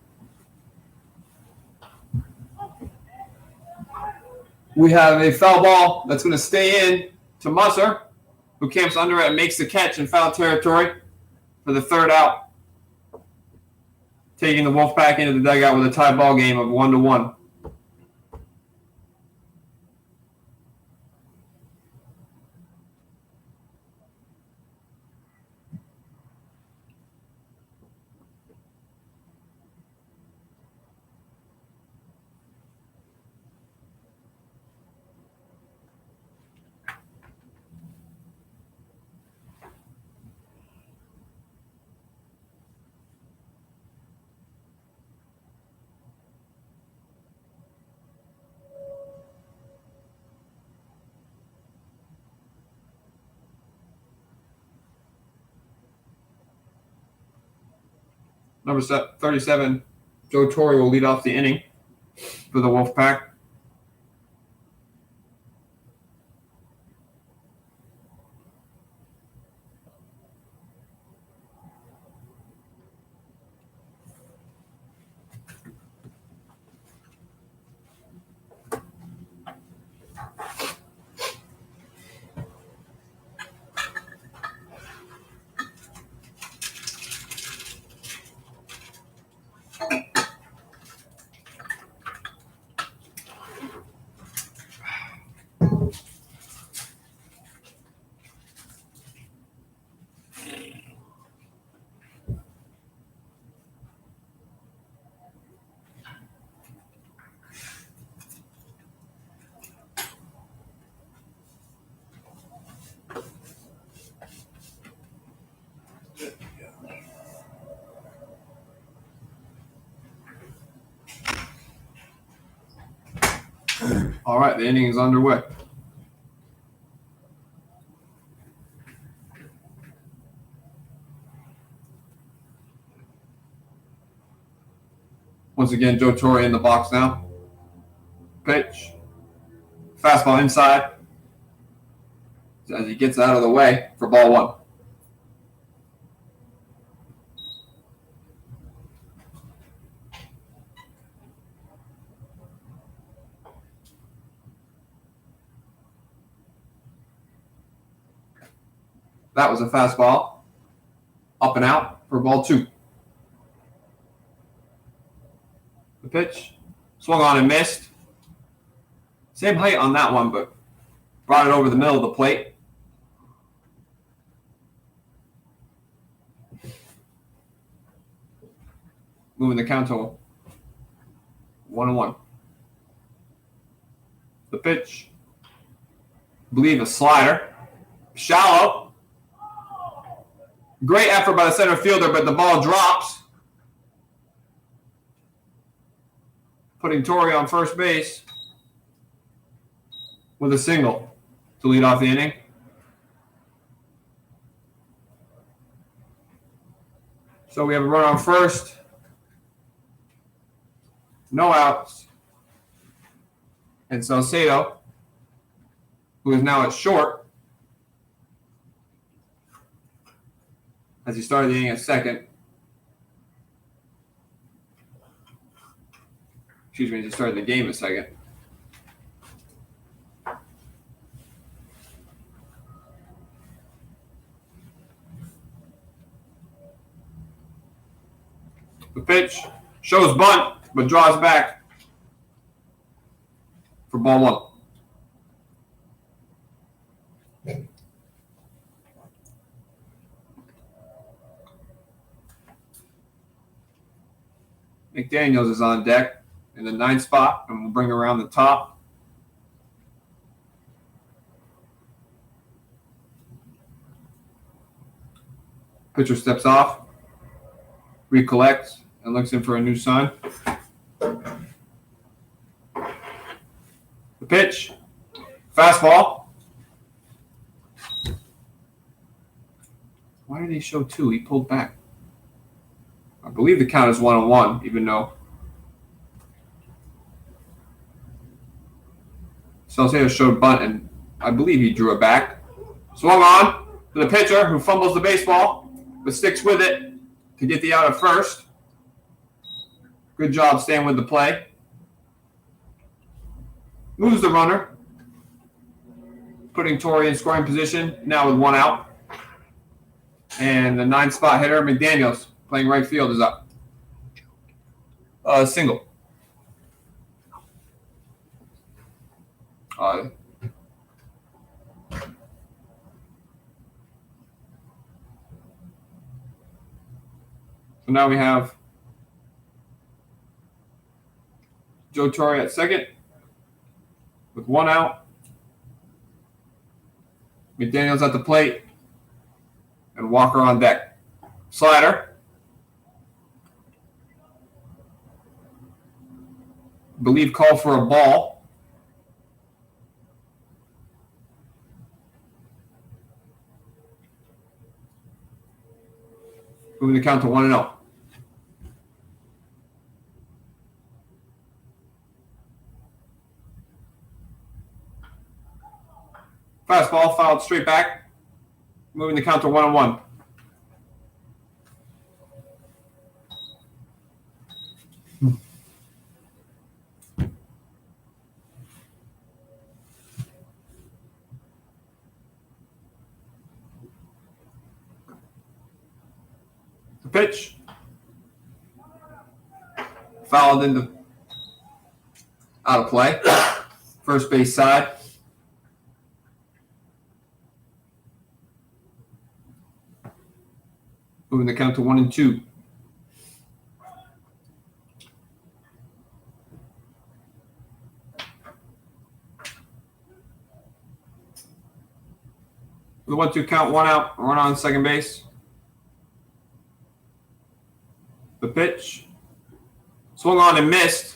We have a foul ball that's going to stay in to Musser, who camps under it and makes the catch in foul territory for the third out, taking the Wolfpack into the dugout with a tie ball game of 1-1. Number 37, Joe Torre will lead off the inning for the Wolfpack. All right, the inning is underway. Once again, Joe Torre in the box now. Pitch. Fastball inside as he gets out of the way for ball one. That was a fastball. Up and out for ball two. The pitch. Swung on and missed. Same height on that one, but brought it over the middle of the plate. Moving the count to 1-1. The pitch. I believe a slider. Shallow. Great effort by the center fielder, but the ball drops. Putting Torre on first base with a single to lead off the inning. So we have a run on first. No outs. And Salcedo, who is now at short, as he started the inning at second. Excuse me, as he started the game at second. The pitch shows bunt, but draws back for ball one. McDaniels is on deck in the ninth spot, and we'll bring around the top. Pitcher steps off, recollects, and looks in for a new sign. The pitch, fastball. Why did he show two? He pulled back. I believe the count is 1-1, even though Salcedo showed bunt, and I believe he drew it back. Swung on to the pitcher, who fumbles the baseball, but sticks with it to get the out at first. Good job staying with the play. moves the runner, putting Torrey in scoring position now with 1 out. And the 9-spot hitter, McDaniels, playing right field, is up. Single. So now we have Joe Torre at second with 1 out. McDaniels at the plate and Walker on deck. Slider. Believe call for a ball. Moving the count to 1-0. Fastball fouled straight back. Moving the count to 1-1. The pitch. Fouled into out of play. First base side. Moving the count to 1-2. With a 1-2 count, 1 out, run on second base. The pitch. Swung on and missed.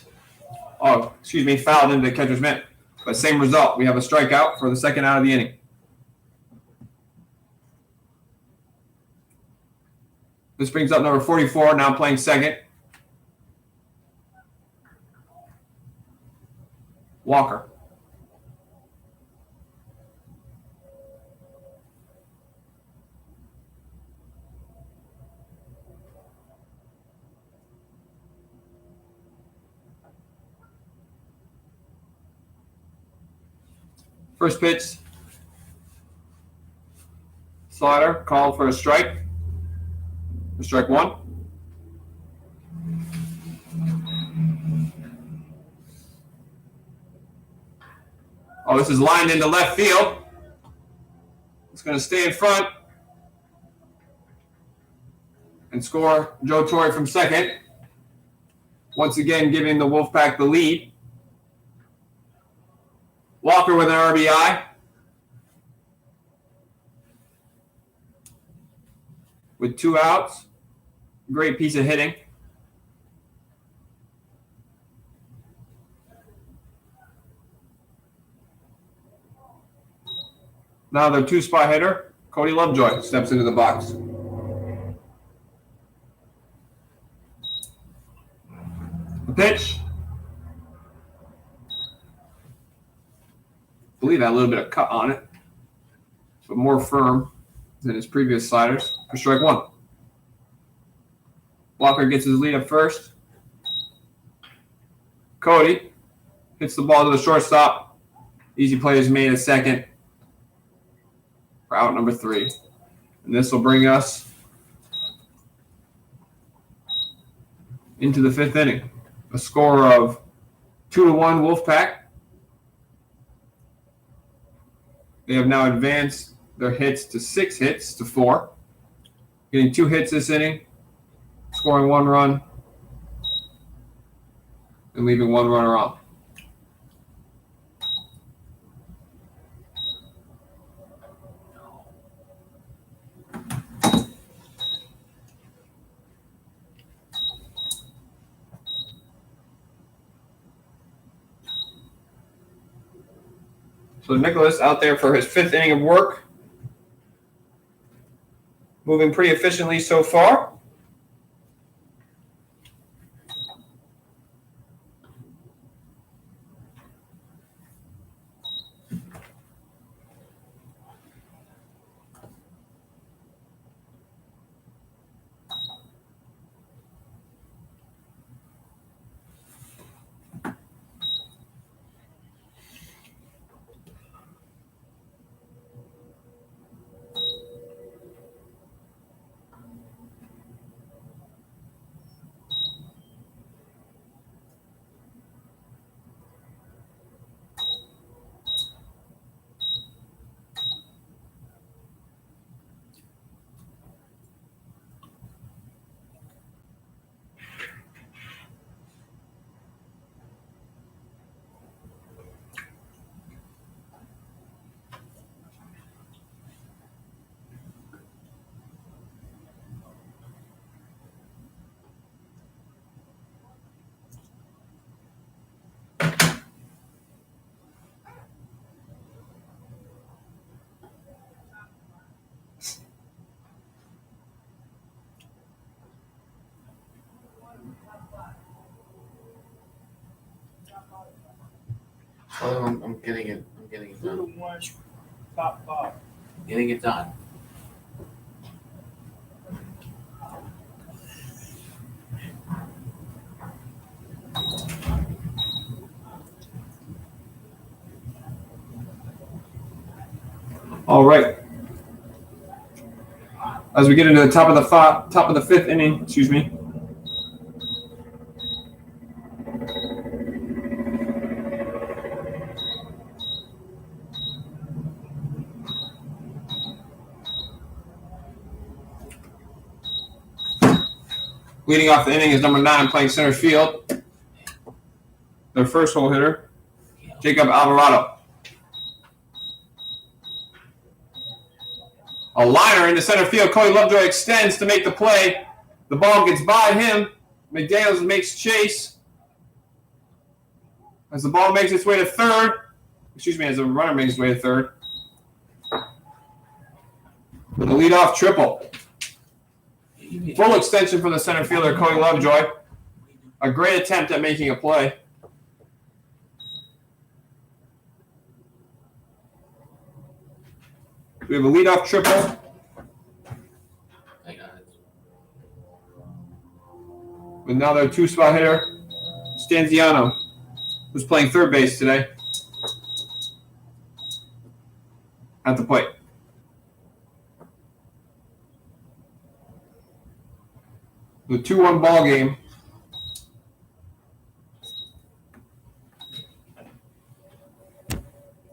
Oh, excuse me, fouled into the catcher's mitt. But same result. We have a strikeout for the second out of the inning. This brings up number 44, now playing second. Walker. First pitch. Slider, called for a strike. Strike 1. Oh, this is lined into left field. It's going to stay in front and score Joe Torre from second. Once again, giving the Wolfpack the lead. Walker with an RBI. With 2 outs. Great piece of hitting. Now their 2-spot hitter, Cody Lovejoy, steps into the box. The pitch. I believe had a little bit of cut on it, but more firm than his previous sliders for strike 1. Walker gets his lead at first. Cody hits the ball to the shortstop. Easy play is made at second for out number 3. And this will bring us into the 5th inning. A score of 2-1 Wolfpack. They have now advanced their hits to 6 hits to 4. Getting 2 hits this inning. Scoring 1 run and leaving 1 runner on. So Nicholas out there for his 5th inning of work. Moving pretty efficiently so far. Oh, I'm getting it. I'm getting it done. Pop. Getting it done. All right. As we get into the top of the fifth inning, excuse me. Leading off the inning is number 9, playing center field. Their first hole hitter, Jacob Alvarado. A liner into center field. Cody Lovejoy extends to make the play. The ball gets by him. McDaniels makes chase. As the ball makes its way to third. Excuse me, as the runner makes its way to third. With a leadoff triple. Full extension from the center fielder, Cody Lovejoy. A great attempt at making a play. We have a leadoff triple. Hang on. With now their 2-spot hitter, Stanziano, who's playing third base today. At the plate. The 2-1 ball game.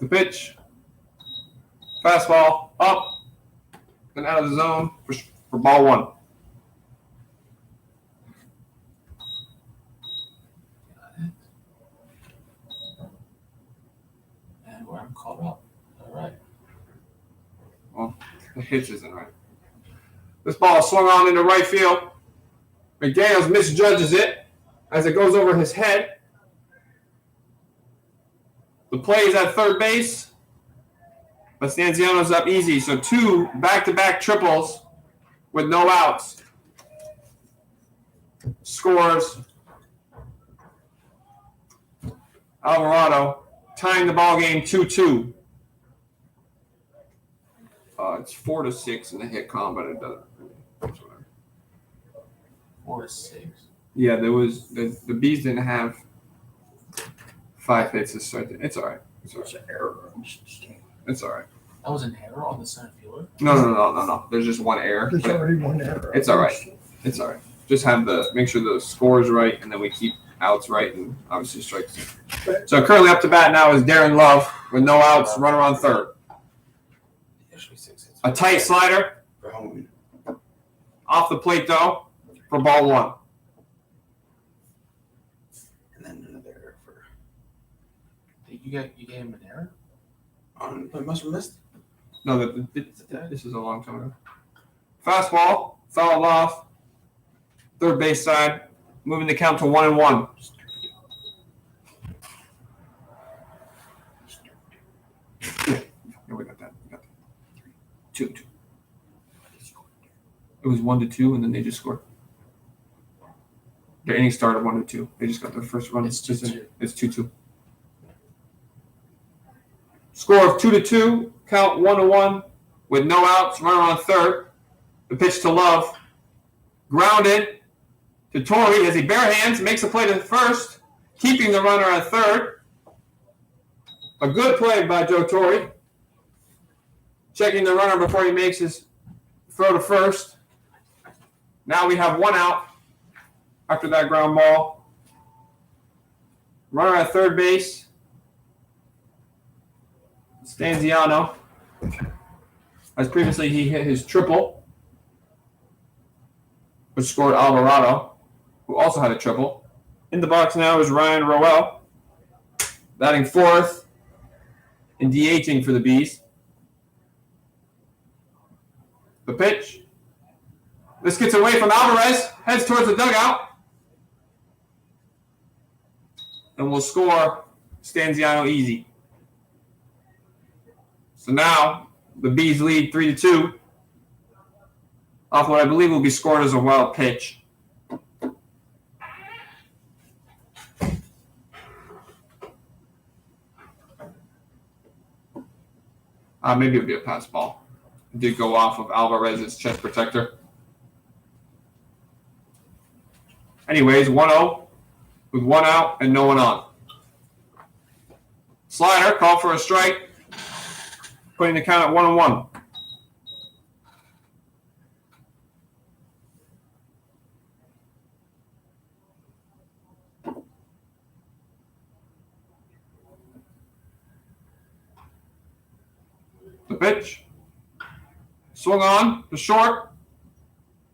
The pitch. Fastball up and out of the zone for ball 1. And where I'm caught up. All right. Well, the hitch isn't right. This ball swung on into right field. McDaniels misjudges it as it goes over his head. The play is at third base. But Stanziano's up easy, so 2 back-to-back triples with no outs. Scores Alvarado, tying the ball game 2-2. It's 4-6 in the hit column, but it doesn't. 4-6. Yeah, there was the B's didn't have 5 hits this start. It's all right. It's all right. It's an error. It's all right. That was an error on the center fielder. No. There's just one error. There's already one error. It's all right. It's all right. Just have make sure the score is right, and then we keep outs right, and obviously strikes. So currently up to bat now is Darren Love with no outs, runner on third. A tight slider off the plate though for ball 1. And then another error for. You gave him an error? I must have missed. No, this is a long time ago. Fastball, fouled off. Third base side, moving the count to 1-1. Yeah, we got that. 2-2. It was 1-2, and then they just scored. Their inning started 1-2. They just got their first run. It's 2-2. It's 2-2. Score of 2-2. Count 1-1 with no outs. Runner on third. The pitch to Love. Grounded to Torrey as he barehands, makes a play to first, keeping the runner at third. A good play by Joe Torrey. Checking the runner before he makes his throw to first. Now we have 1 out after that ground ball. Runner at third base. Stanziano. As previously he hit his triple, which scored Alvarado, who also had a triple. In the box now is Ryan Rowell, batting fourth and DHing for the B's. The pitch. This gets away from Alvarez, heads towards the dugout, and will score Stanziano easy. So now the B's lead 3-2 off what I believe will be scored as a wild pitch. Maybe it'll be a pass ball. It did go off of Alvarez's chest protector. Anyways, 1-0 with 1 out and no one on. Slider, call for a strike, putting the count at 1-1. The pitch. Swung on to short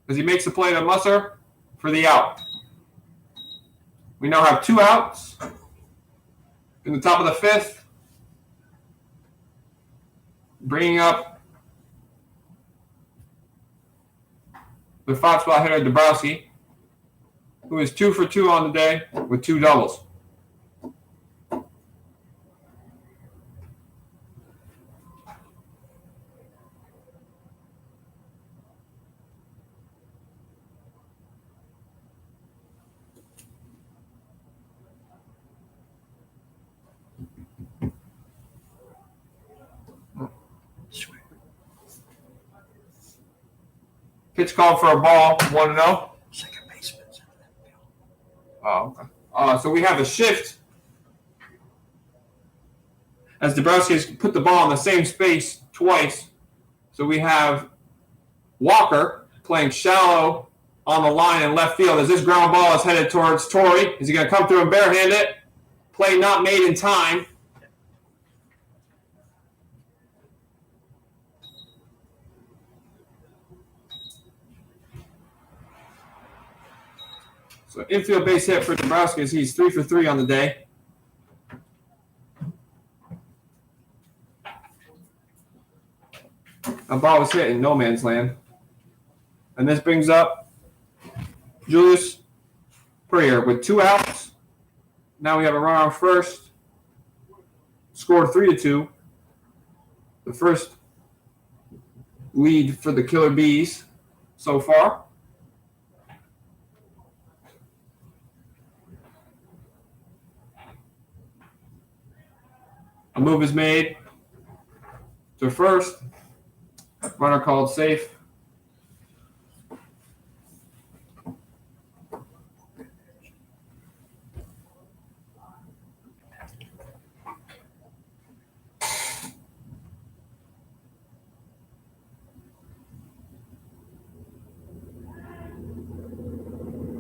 as he makes the play to Musser for the out. We now have 2 outs in the top of the 5th. Bringing up the 5-spot hitter, Dabrowski, who is 2 for 2 on the day with 2 doubles. Pitch called for a ball, 1-0. Second baseman's in that field. Oh, okay. So we have a shift as Dabrowski has put the ball in the same space twice. So we have Walker playing shallow on the line in left field as this ground ball is headed towards Torrey. Is he going to come through and barehand it? Play not made in time. So infield base hit for Dabrowski as he's 3 for 3 on the day. A ball was hit in no man's land. And this brings up Julius Purrier with 2 outs. Now we have a runner on first. Scored 3-2. The first lead for the Killer Bees so far. A move is made to first. Runner called safe.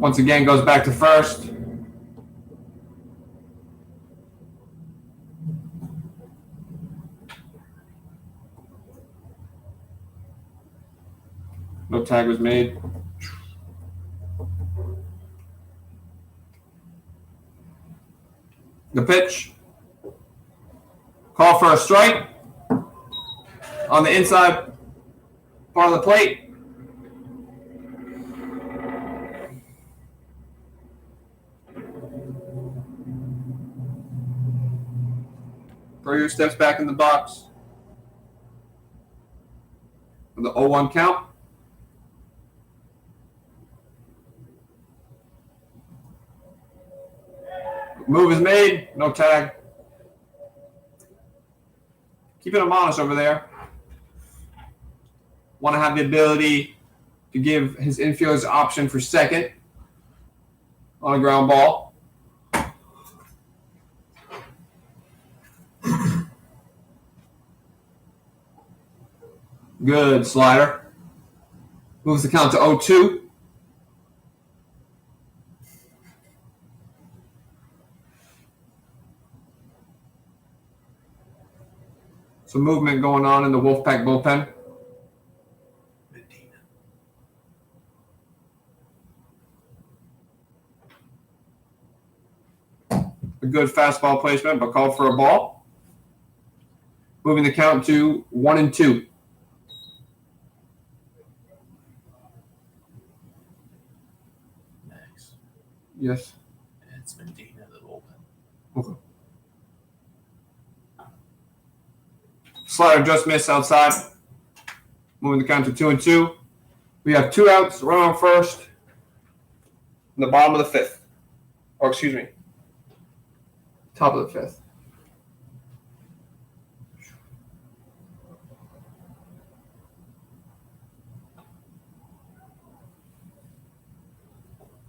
Once again goes back to first. No tag was made. The pitch. Call for a strike on the inside part of the plate. Purrier steps back in the box for the 0-1 count. Move is made, no tag. Keeping him honest over there. Want to have the ability to give his infielders option for second on a ground ball. Good slider. Moves the count to 0-2. Some movement going on in the Wolfpac bullpen. Medina. A good fastball placement, but called for a ball. Moving the count to 1-2. Max. Yes. It's Medina, the bullpen. Okay. Slider just missed outside. Moving the count to 2-2. We have 2 outs, runner on first. In the bottom of the 5th. Or excuse me. Top of the 5th.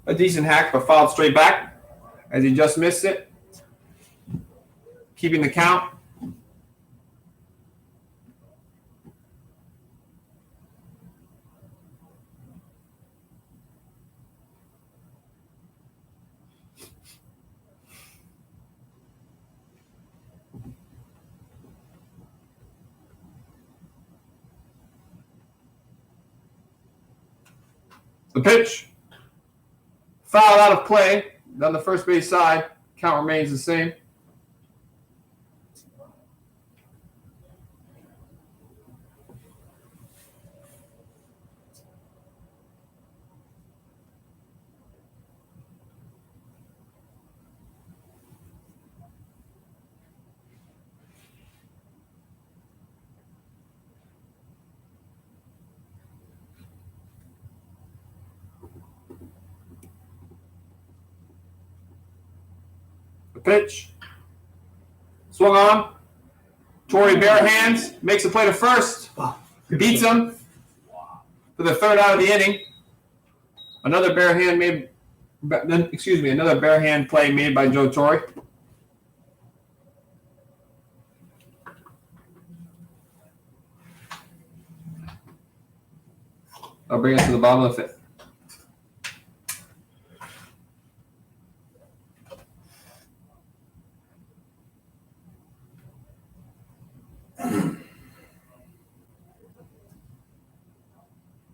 A decent hack, but fouled straight back as he just missed it. Keeping the count. The pitch. Foul out of play. On the first base side. Count remains the same. The pitch. Swung on. Torrey bare hands. Makes a play to first. Beats him for the third out of the inning. Another bare hand made. Another bare hand play made by Joe Torrey. That'll bring us to the bottom of the fifth.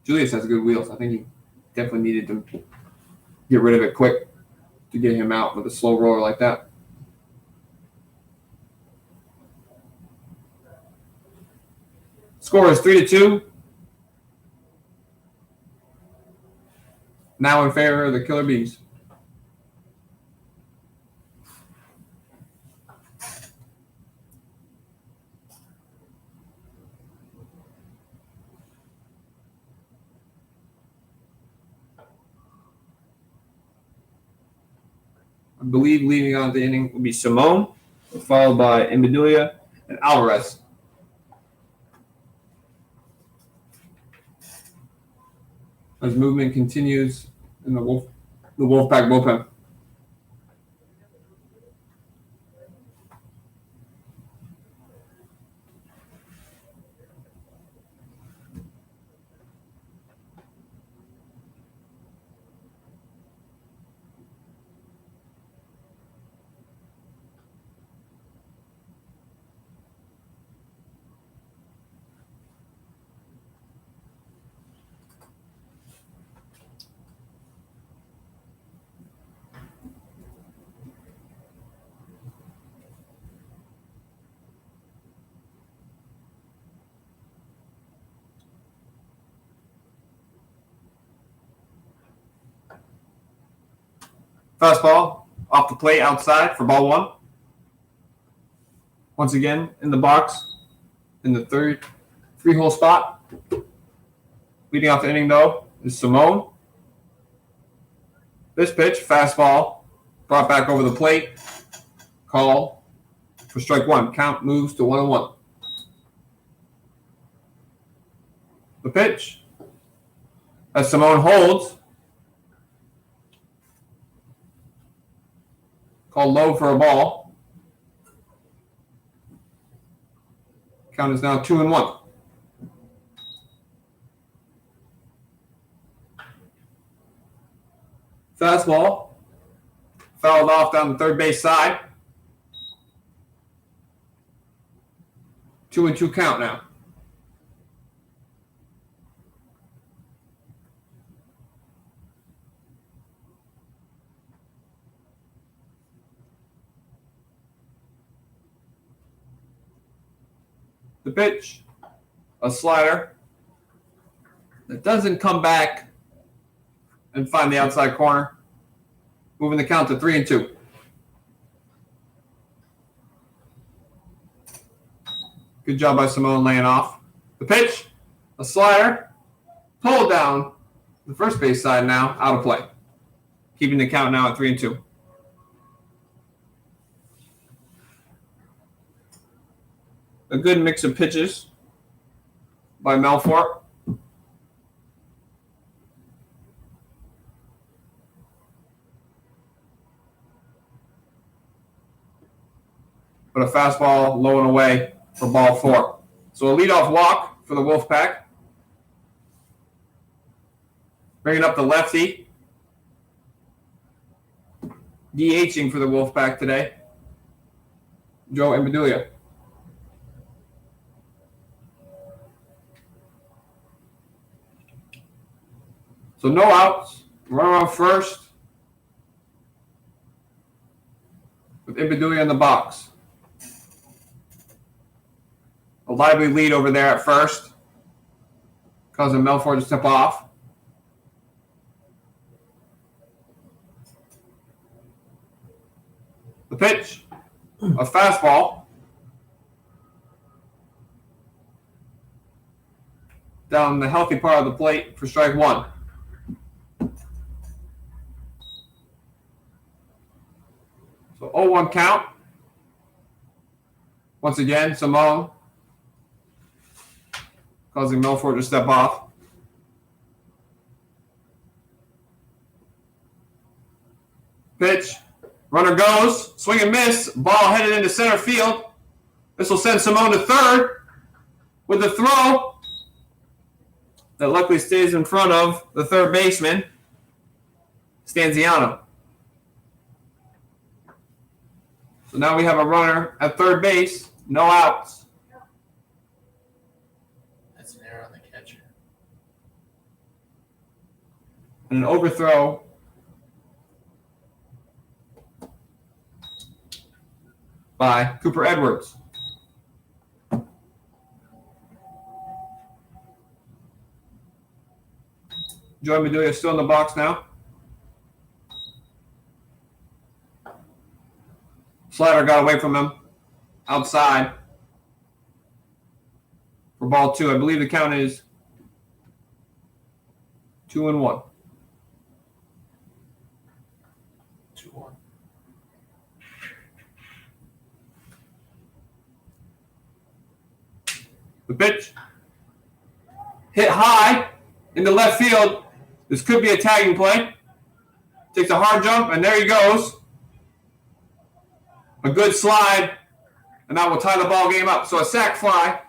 Julius has good wheels. I think he definitely needed to get rid of it quick to get him out with a slow roller like that. Score is 3-2. Now in favor of the Killer Bees. I believe leading on the inning will be Simone, followed by Imbedelia and Alvarez. As movement continues in the Wolfpac bullpen. Fastball off the plate outside for ball one. Once again in the box in the three-hole spot. Leading off the inning though is Simone. This pitch, fastball, brought back over the plate. Call for strike one. Count moves to 1-1. The pitch, as Simone holds, called low for a ball. Count is now 2-1. Fastball fouled off down the third base side. 2-2 count now. The pitch, a slider that doesn't come back and find the outside corner, moving the count to 3-2. Good job by Simone laying off. The pitch, a slider, pulled down the first base side now, out of play. Keeping the count now at 3-2. A good mix of pitches by Melfort. but a fastball low and away for ball 4. So a leadoff walk for the Wolfpack. Bringing up the lefty. DHing for the Wolfpack today, Joe Imbedulia. So no outs. Runner on first with Imbedulia in the box. A lively lead over there at first, causing Melford to step off. The pitch, a fastball. Down the healthy part of the plate for strike 1. So 0-1 count. Once again, Simone causing Melford to step off. Pitch. Runner goes. Swing and miss. Ball headed into center field. This will send Simone to third with the throw that luckily stays in front of the third baseman, Stanziano. So now we have a runner at third base, no outs. That's an error on the catcher. And an overthrow by Cooper Edwards. Joey Medulla still in the box now. Slider got away from him outside for ball 2. I believe the count is 2-1. 2-1. The pitch hit high into left field. This could be a tagging play. Takes a hard jump, and there he goes. A good slide, and that will tie the ball game up. So a sac fly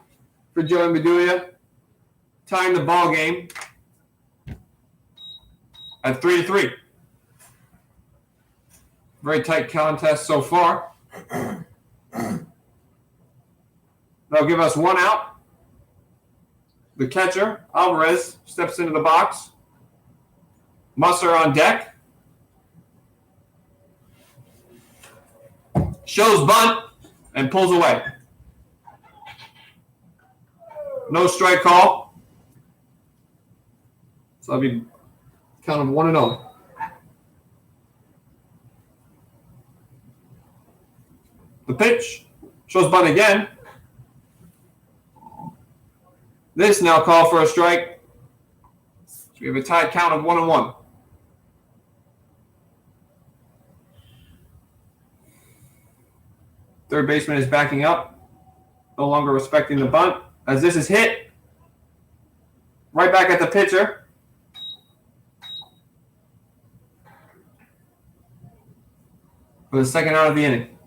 for Joey Medulla, tying the ball game at 3-3. Very tight contest so far. That'll give us 1 out. The catcher, Alvarez, steps into the box. Musser on deck. Shows bunt and pulls away. No strike call. So that'll be count of 1-0. The pitch shows bunt again. This now called for a strike. So we have a tied count of 1-1. Third baseman is backing up, no longer respecting the bunt, as this is hit right back at the pitcher. For the second out of the inning.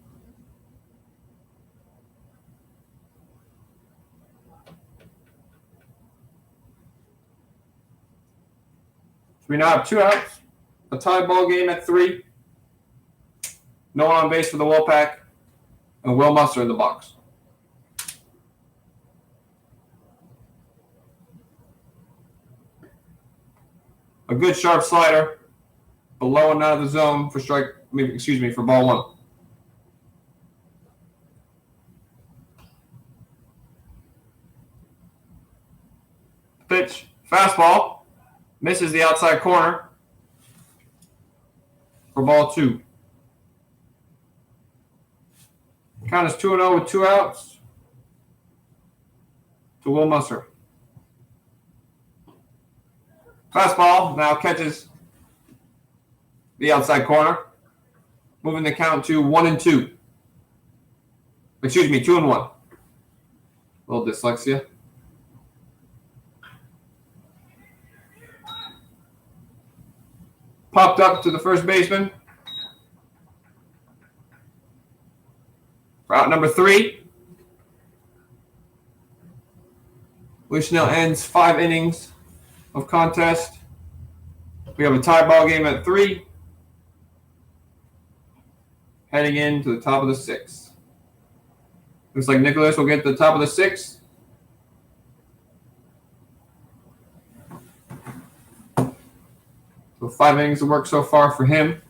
So we now have 2 outs, a tie ball game at 3. No one on base for the Wolfpack. And Will Musser in the box. A good sharp slider, below and out of the zone for for ball 1. Pitch, fastball, misses the outside corner for ball 2. Count is 2-0 with 2 outs to Will Musser. Fastball now catches the outside corner, moving the count to 1-2. Excuse me, 2-1. A little dyslexia. Popped up to the first baseman. For out number 3, Bushnell ends 5 innings of contest. We have a tie ball game at 3. Heading into the top of the 6th. Looks like Nicholas will get to the top of the 6th. So 5 innings of work so far for him.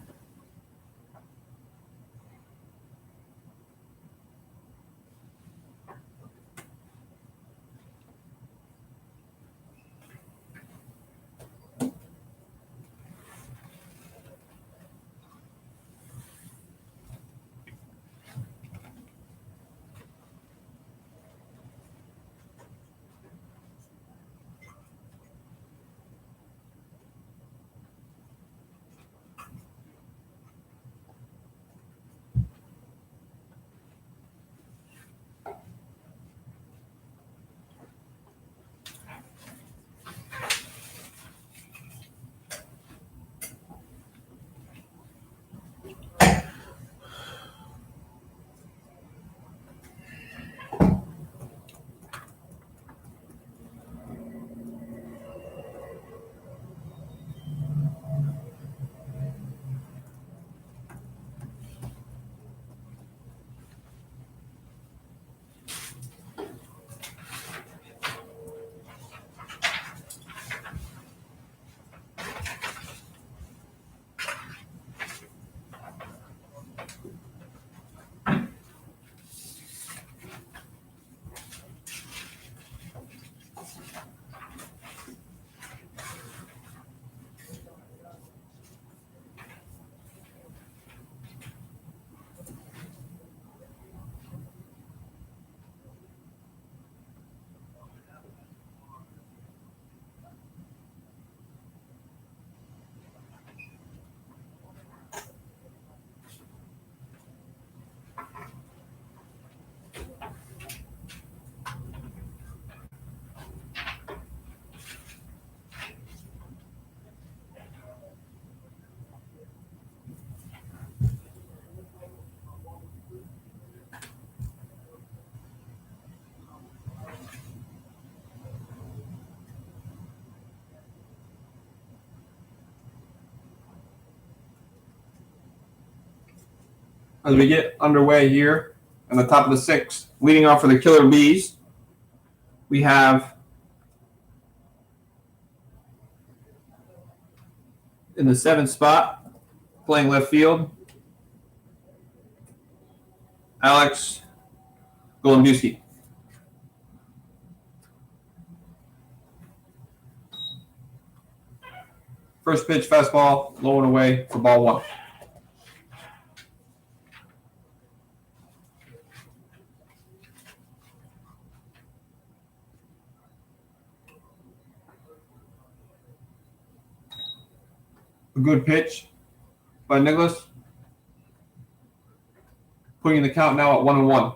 As we get underway here on the top of the 6th, leading off for the Killer Bees, we have in the 7th spot, playing left field, Alex Golombuski. First pitch, fastball, low and away for ball 1. A good pitch by Nicholas, putting the count now at 1-1.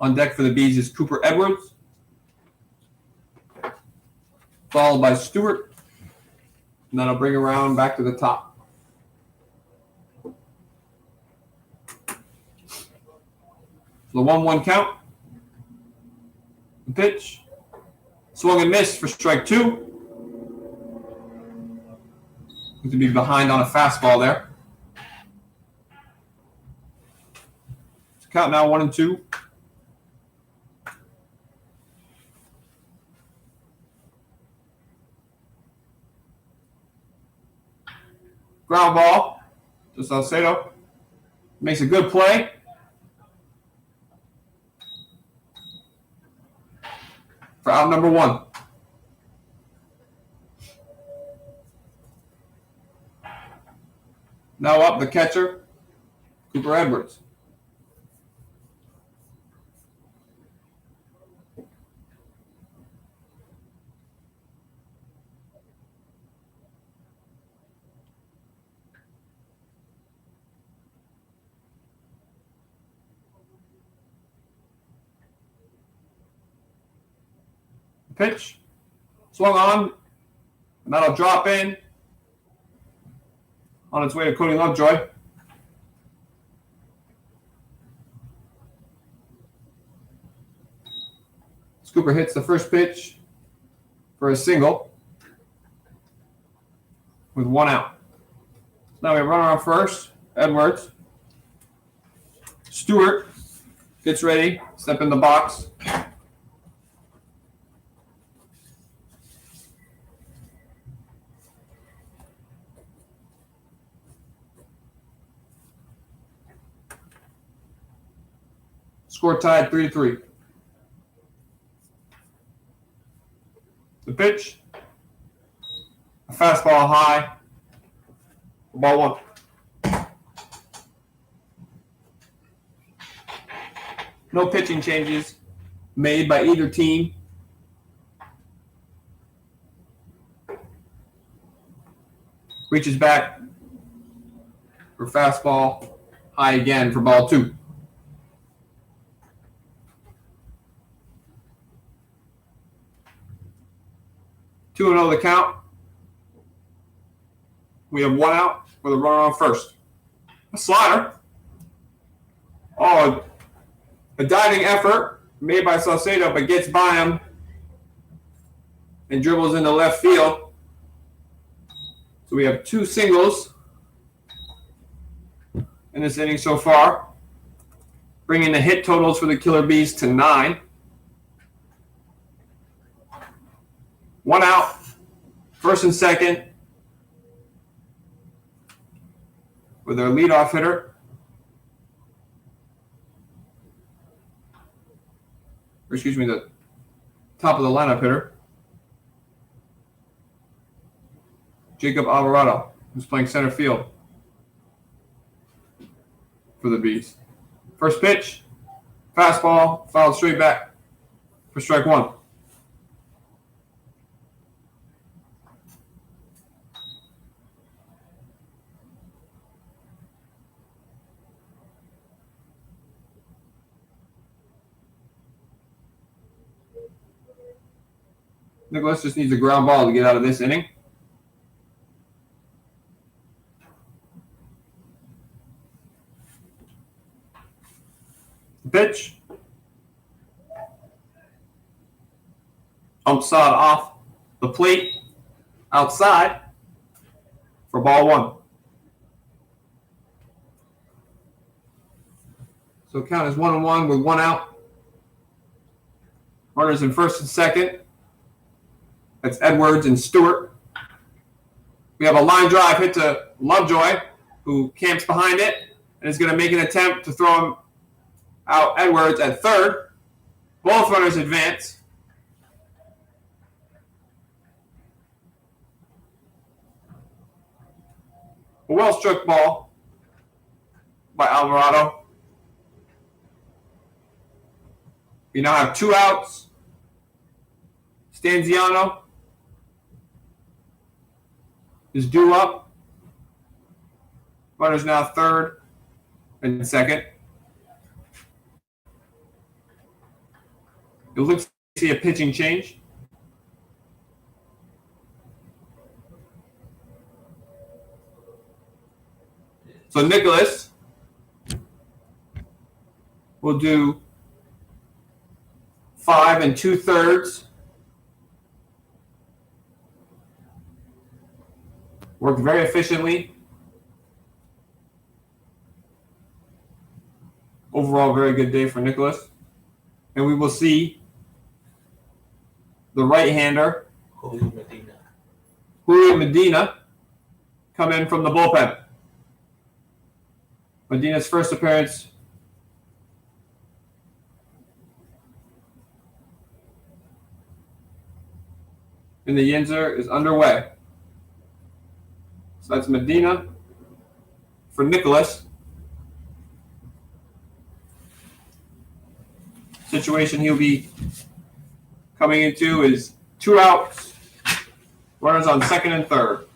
On deck for the Bees is Cooper Edwards, followed by Stewart, and that'll bring around back to the top. The 1-1 count. The pitch. Swung and missed for strike 2. Going to be behind on a fastball there. Count now 1-2. Ground ball to Salcedo. Makes a good play. For out number 1. Now up the catcher, Cooper Edwards. Pitch, swung on, and that'll drop in on its way to Cody Lovejoy. Scooper hits the first pitch for a single with 1 out. Now we have runner on first, Edwards. Stewart gets ready, step in the box. Score tied 3-3. The pitch, a fastball high, ball 1. No pitching changes made by either team. Reaches back for fastball high again for ball 2. Two and 0 the count. We have 1 out with a runner on first. A slider. Oh, a diving effort made by Saucedo, but gets by him and dribbles into left field. So we have 2 singles in this inning so far, bringing the hit totals for the Killer Bees to 9. 1 out, first and second, with their leadoff hitter. Or excuse me, the top of the lineup hitter, Jacob Alvarado, who's playing center field for the Bees. First pitch, fastball, fouled straight back for strike 1. Nicholas just needs a ground ball to get out of this inning. The pitch. Upside off the plate, outside for ball 1. So count is 1-1 with 1 out. Runners in first and second. That's Edwards and Stewart. We have a line drive hit to Lovejoy, who camps behind it and is going to make an attempt to throw him out. Edwards at third. Both runners advance. A well-struck ball by Alvarado. We now have 2 outs. Stanziano is due up. Runners now third and second. It looks like we see a pitching change. So Nicholas will do 5 2/3. Worked very efficiently. Overall, very good day for Nicholas. And we will see the right-hander, Julio Medina, come in from the bullpen. Medina's first appearance in the Yinzer is underway. So that's Medina for Nicholas. Situation he'll be coming into is 2 outs, runners on second and third.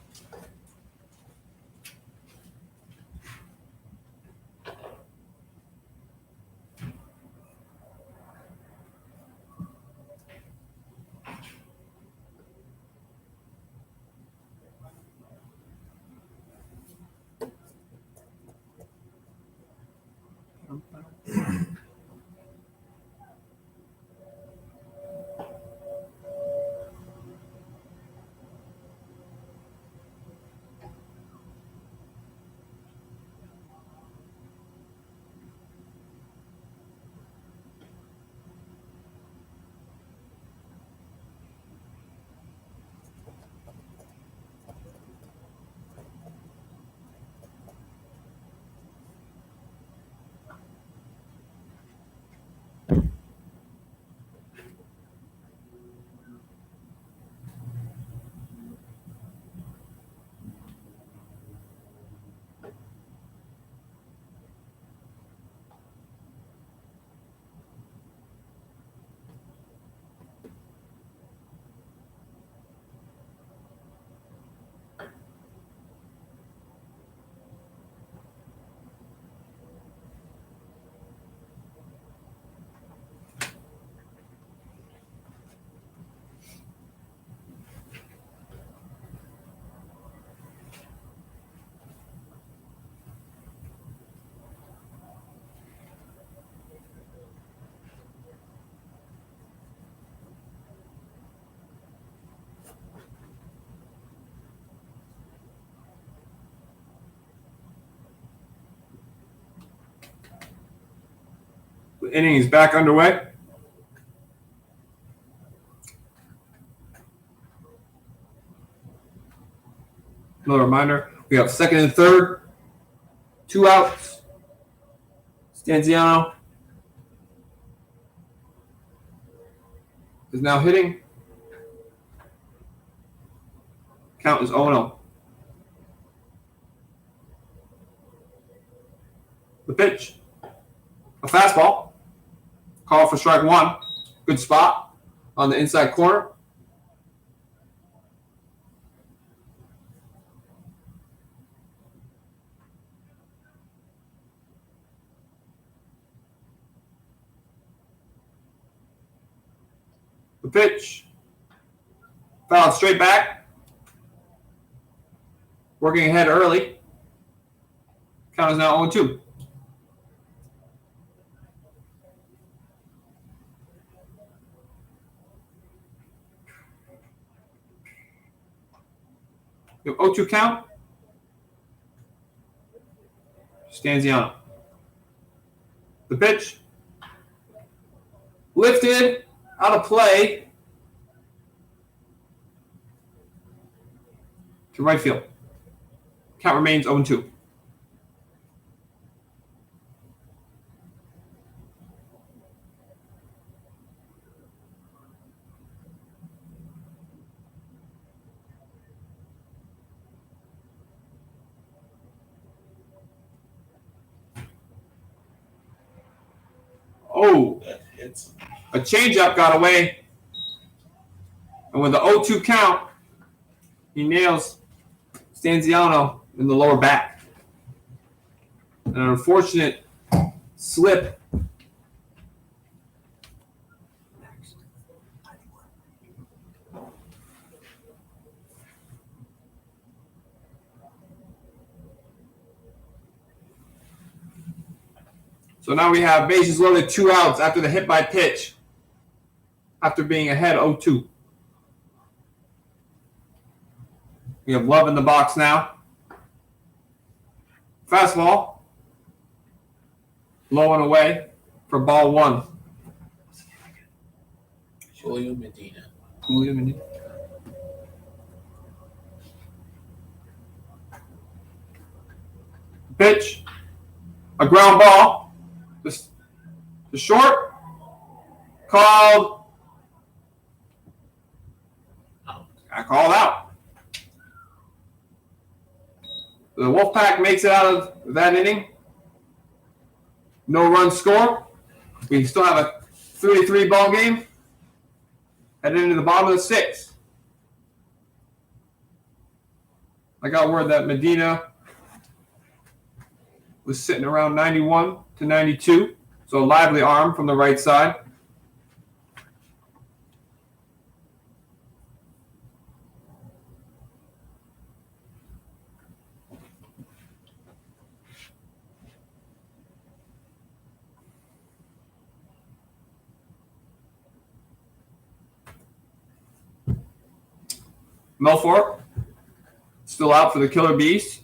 The inning is back underway. Another reminder, we have second and third, 2 outs. Stanziano is now hitting. Count is 0-0. The pitch, a fastball. Call for strike 1. Good spot on the inside corner. The pitch, fouled straight back. Working ahead early. Count is now 0-2. We have 0-2 count. Stanziano. The pitch. Lifted. Out of play. To right field. Count remains 0-2. Oh, It's a changeup got away. And with the 0-2 count, he nails Stanziano in the lower back. An unfortunate slip. So now we have bases loaded, 2 outs after the hit by pitch. After being ahead 0-2. We have Love in the box now. Fastball. Low and away for ball 1. Julio Medina. Pitch. A ground ball. The short. Called. Called out. The Wolfpac makes it out of that inning. No run score. We still have a 3-3 ball game. Headed into the bottom of the 6th. I got word that Medina was sitting around 91 to 92. So a lively arm from the right side. Melfort still out for the Killer Bees.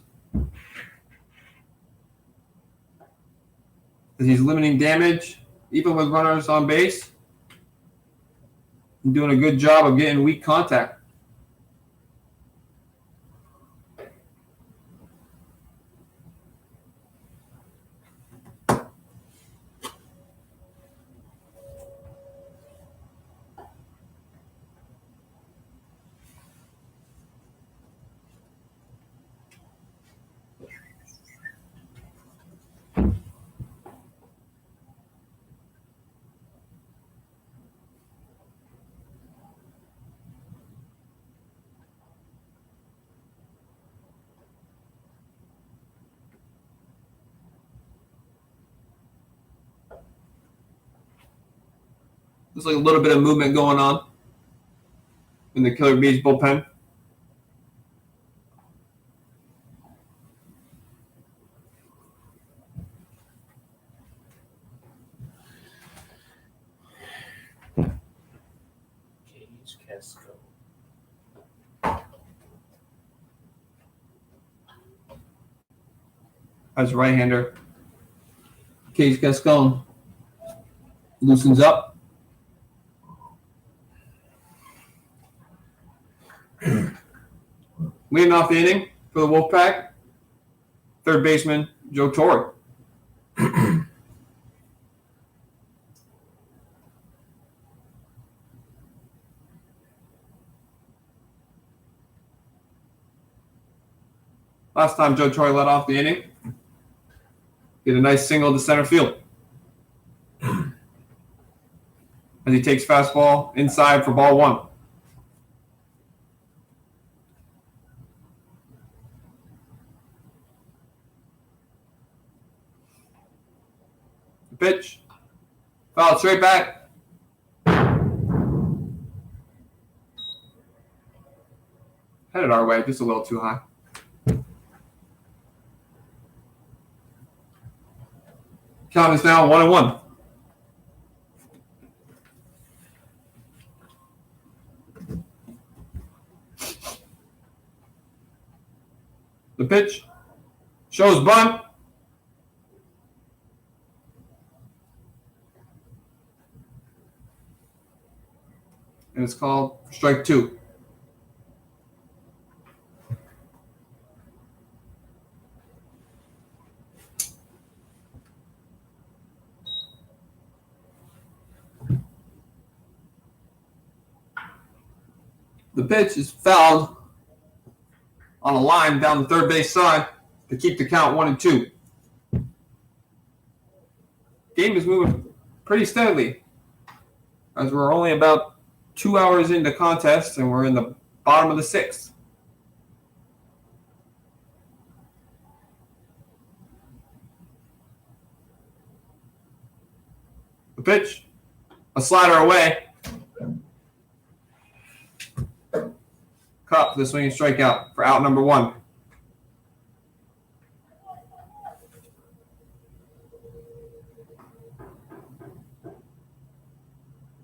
As he's limiting damage, even with runners on base. And doing a good job of getting weak contact. There's like a little bit of movement going on in the Killer Bees bullpen. Cage Casco. As right-hander, Cage Gascon. loosens up. Leading off the inning for the Wolfpack, third baseman Joe Torre. Last time Joe Torre led off the inning, did a nice single to center field. As he takes fastball inside for ball one. The pitch. Foul straight back. Headed our way, just a little too high. Count is now 1-1. The pitch shows bunt. And it's called strike two. The pitch is fouled on a line down the third base side to keep the count 1-2. Game is moving pretty steadily as we're only about 2 hours into contest and we're in the bottom of the sixth. The pitch, a slider away. Cut for the swinging strikeout for out number one.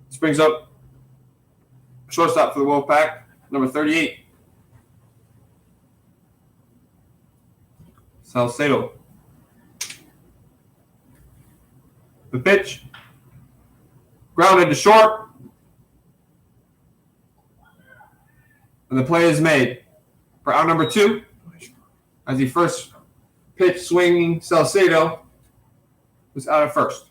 This brings up shortstop for the Wolfpack, number 38. Salcedo. The pitch, grounded to short. And the play is made for out number two as he first pitch swinging Salcedo was out at first.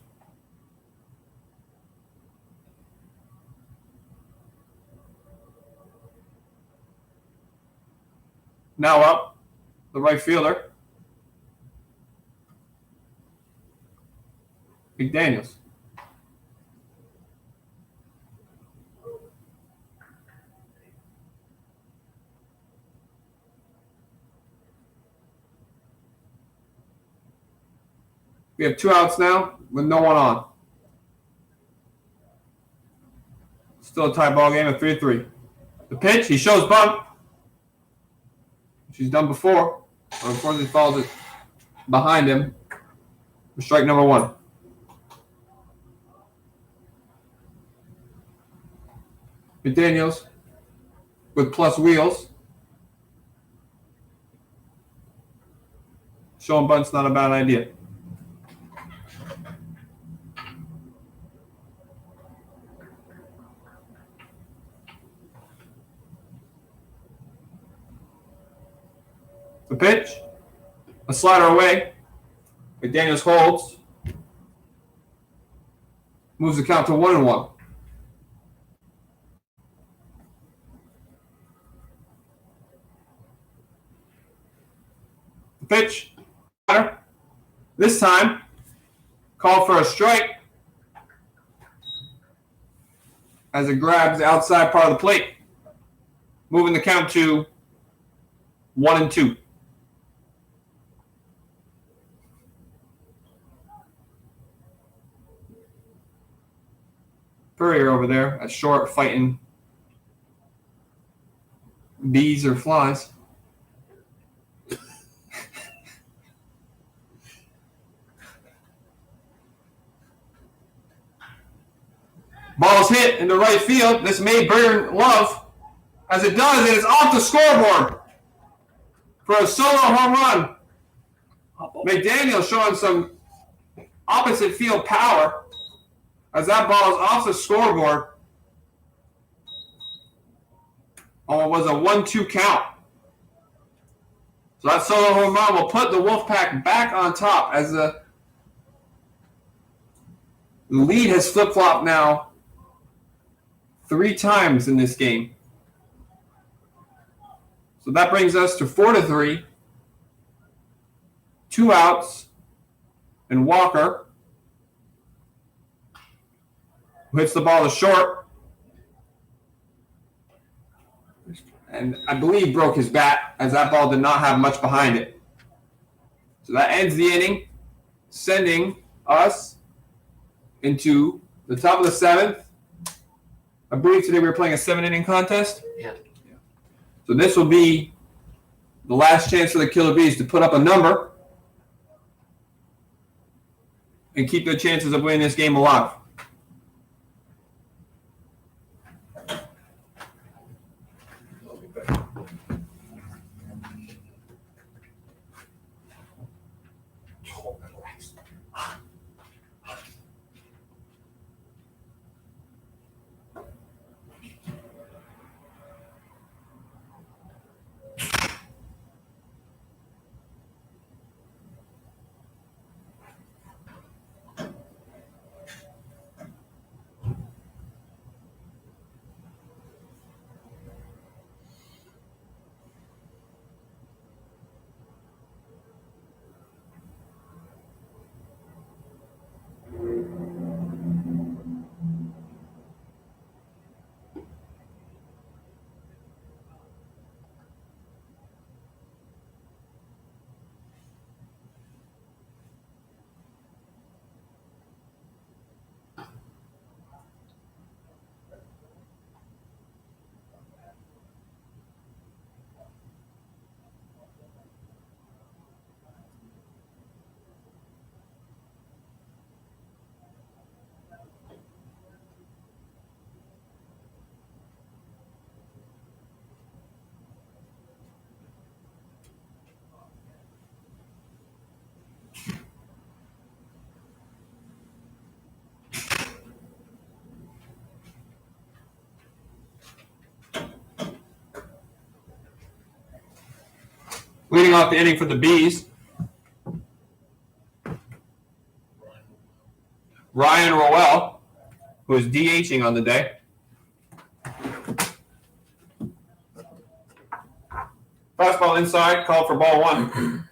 Now up, the right fielder, McDaniels. We have 2 outs now with no one on. Still a tie ball game at 3-3. The pitch, he shows bunt, which he's done before. Unfortunately, falls it behind him for strike number one. McDaniels with plus wheels. Showing bunt's not a bad idea. The pitch, a slider away. McDaniels holds. Moves the count to 1-1. The pitch, this time, called for a strike as it grabs the outside part of the plate, moving the count to 1-2. Furrier over there at short fighting bees or flies. Ball's hit into right field. This may burn love. As it does, it is off the scoreboard for a solo home run. McDaniel showing some opposite field power as that ball is off the scoreboard on what was a 1-2 count. So that solo home run will put the Wolfpack back on top as the lead has flip-flopped now 3 times in this game. So that brings us to 4-3, 2 outs, and Walker, who hits the ball to short, and I believe broke his bat as that ball did not have much behind it. So that ends the inning, sending us into the top of the 7th. I believe today we were playing a 7-inning contest. Yeah. So this will be the last chance for the Killer Bees to put up a number and keep their chances of winning this game alive. Leading off the inning for the Bees, Ryan Rowell, who is DHing on the day. Fastball inside, called for ball 1.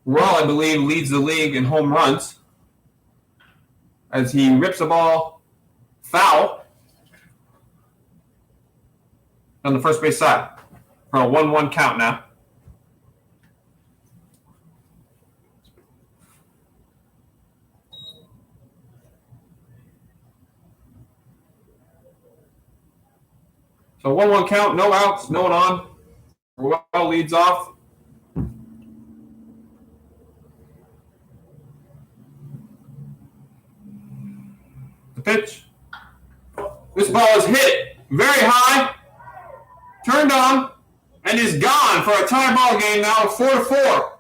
Rowell, I believe, leads the league in home runs as he rips the ball foul on the first base side for a 1-1 count now. So 1-1 count, no outs, no one on. Rowell leads off. The pitch. This ball is hit very high, turned on, and is gone for a tie ball game now, 4-4.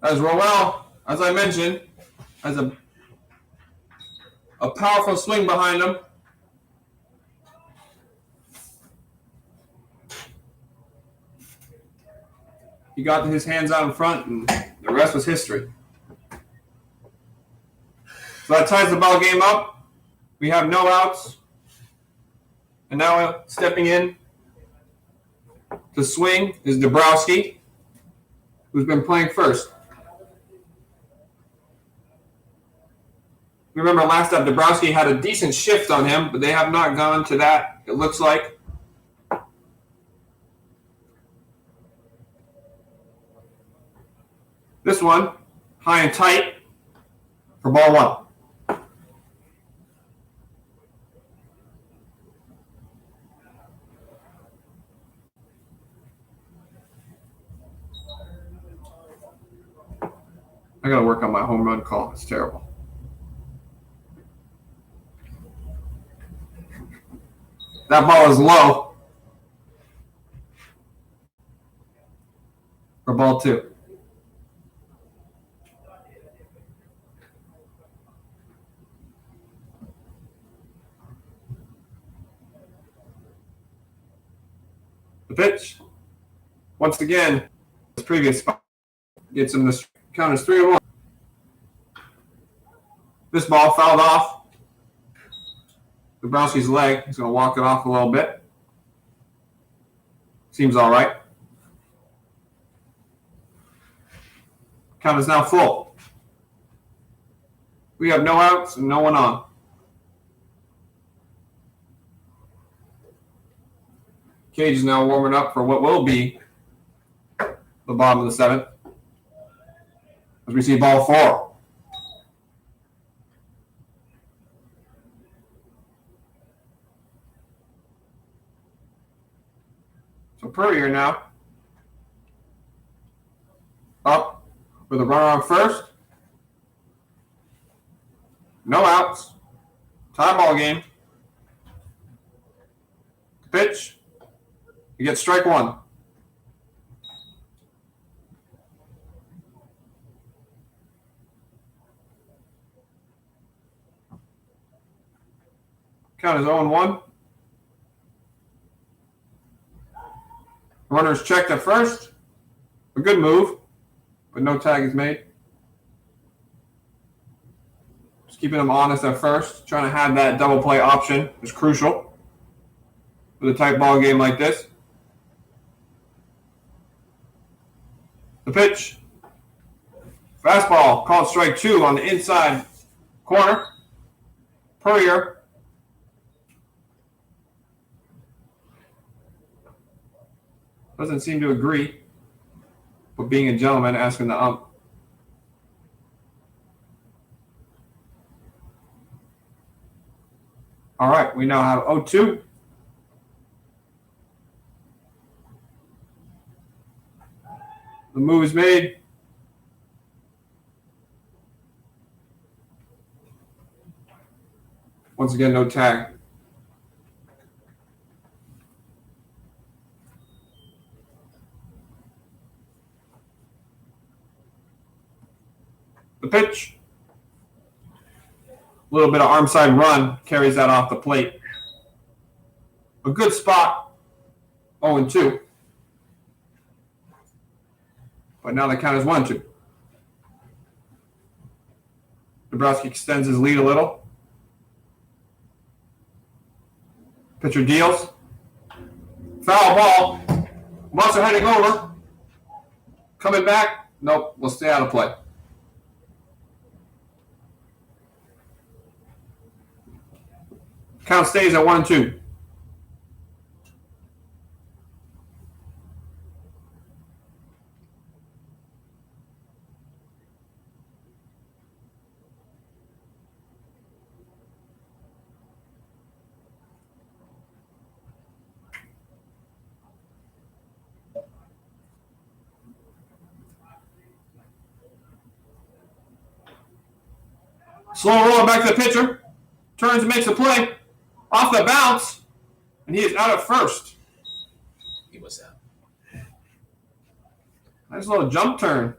As Rowell, as I mentioned, has a powerful swing behind him. He got his hands out in front, and the rest was history. So that ties the ball game up. We have no outs. And now stepping in to swing is Dabrowski, who's been playing first. Remember last up, Dabrowski had a decent shift on him, but they have not gone to that, it looks like. This one, high and tight for ball 1. I gotta work on my home run call. It's terrible. That ball is low for ball 2. The pitch. Once again, his previous spot gets him to count as 3-1. This ball fouled off Dabrowski's leg. He's going to walk it off a little bit. Seems all right. Count is now full. We have no outs and no one on. Cage is now warming up for what will be the bottom of the 7th. As we see ball 4. So Purrier now up with a runner on first. No outs. Tie ball game. Pitch. He gets strike 1. Count is 0-1. Runner's checked at first. A good move, but no tag is made. Just keeping him honest at first. Trying to have that double play option is crucial with a tight ball game like this. The pitch. Fastball called strike 2 on the inside corner. Purrier doesn't seem to agree, but being a gentleman, asking the ump. All right, we now have 0-2. The move is made. Once again, no tag. The pitch. A little bit of arm side run carries that off the plate. A good spot. 0-2. But now the count is 1-2. Dabrowski extends his lead a little. Pitcher deals. Foul ball. Monster heading over. Coming back. Nope, we'll stay out of play. Count stays at 1-2. Slow roller back to the pitcher. Turns and makes a play. Off the bounce. And he is out at first. He was out. Nice little jump turn.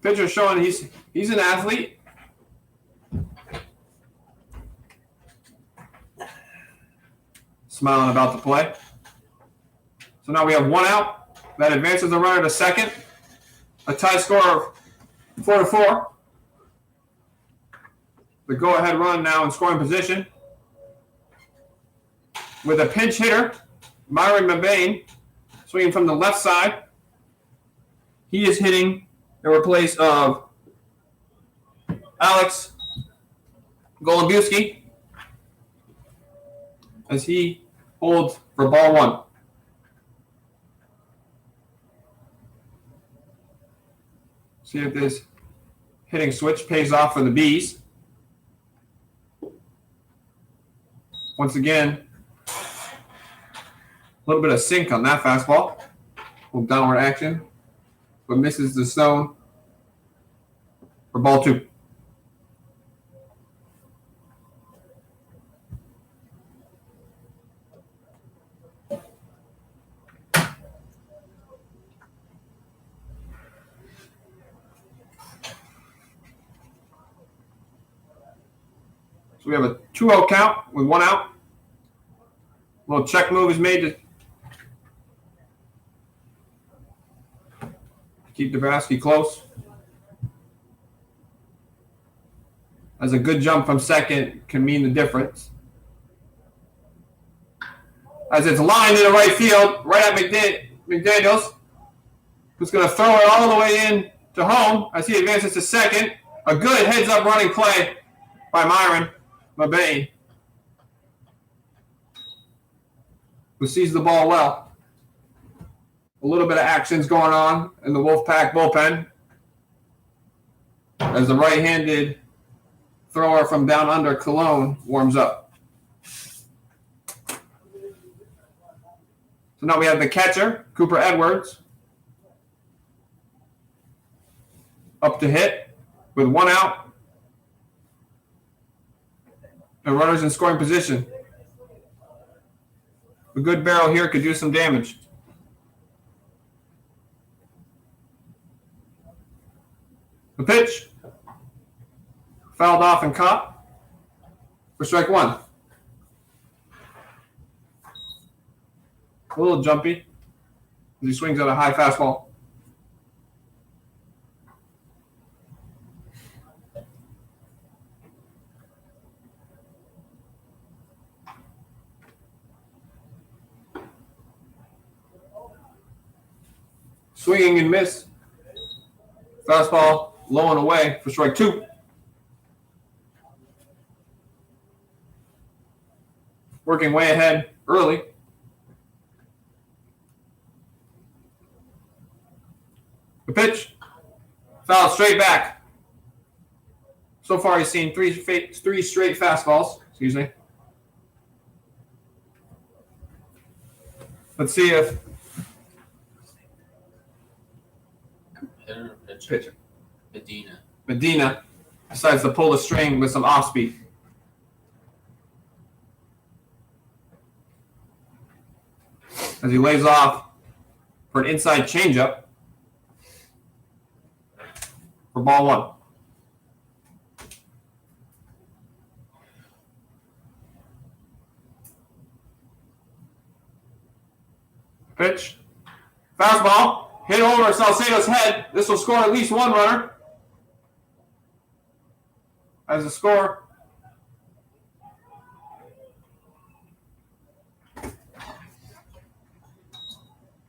Pitcher showing he's an athlete. Smiling about the play. So now we have 1 out. That advances the runner to second. A tie score of 4-4. The go-ahead run now in scoring position. With a pinch hitter, Myron Mabane, swinging from the left side. He is hitting in replace of Alex Golubuski as he holds for ball 1. See if this hitting switch pays off for the B's. Once again, a little bit of sink on that fastball. A little downward action, but misses the zone for ball 2. we have a 2-0 count with 1 out. Little check move is made to keep Dabrowski close. As a good jump from second can mean the difference. As it's lined in the right field, right at McDaniels, who's going to throw it all the way in to home as he advances to second. A good heads-up running play by Myron Mabane, who sees the ball well. A little bit of action's going on in the Wolfpac bullpen as the right-handed thrower from down under Cologne warms up. So now we have the catcher, Cooper Edwards, up to hit with 1 out and runners in scoring position. A good barrel here could do some damage. The pitch. Fouled off and caught for strike 1. A little jumpy as he swings at a high fastball. Swinging and miss. Fastball low and away for strike 2. Working way ahead early. The pitch. Foul straight back. So far he's seen three straight fastballs. Excuse me. Let's see if Hitter or pitcher? pitcher Medina. decides to pull the string with some off speed. As he lays off for an inside changeup for ball 1. Pitch. Fastball. Hit over Salcedo's head. This will score at least 1 runner. As a score.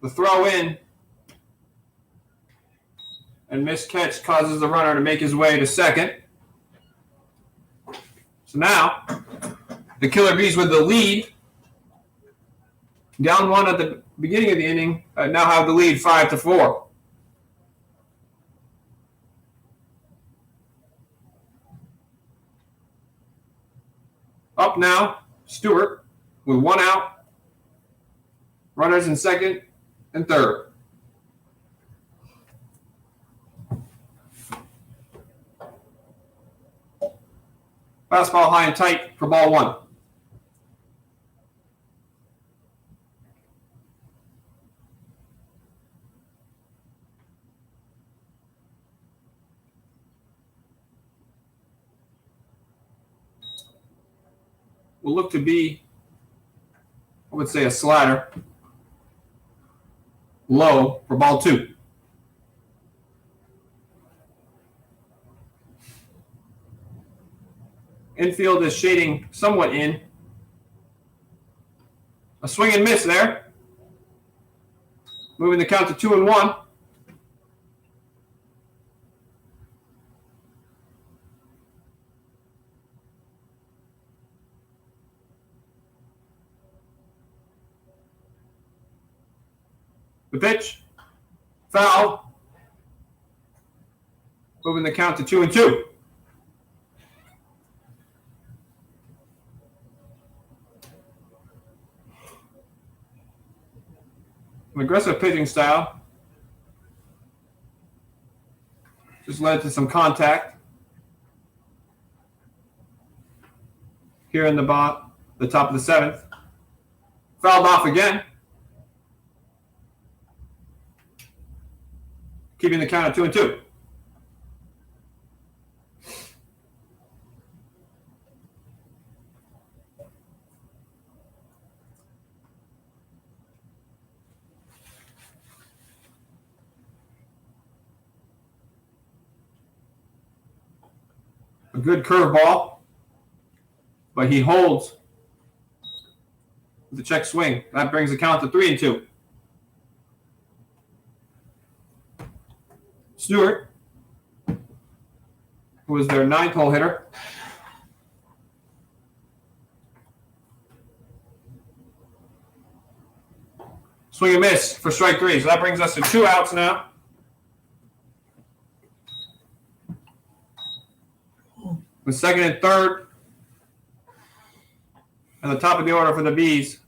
The throw in and missed catch causes the runner to make his way to second. So now, the Killer Bees with the lead. Down 1 at the beginning of the inning, now have the lead 5-4. Up now, Stewart with 1 out. Runners in second and third. Fastball high and tight for ball 1. Will look to be, I would say, a slider. Low for ball 2. Infield is shading somewhat in. A swing and miss there. Moving the count to 2-1. The pitch. Foul. Moving the count to 2-2. An aggressive pitching style just led to some contact here in the top of the 7th. Fouled off again. Keeping the count at 2-2. good curveball, but he holds with the check swing. That brings the count to 3-2. Stewart, who is their 9th hole hitter, swing and miss for strike 3. So that brings us to 2 outs now. With second and third, and the top of the order for the B's,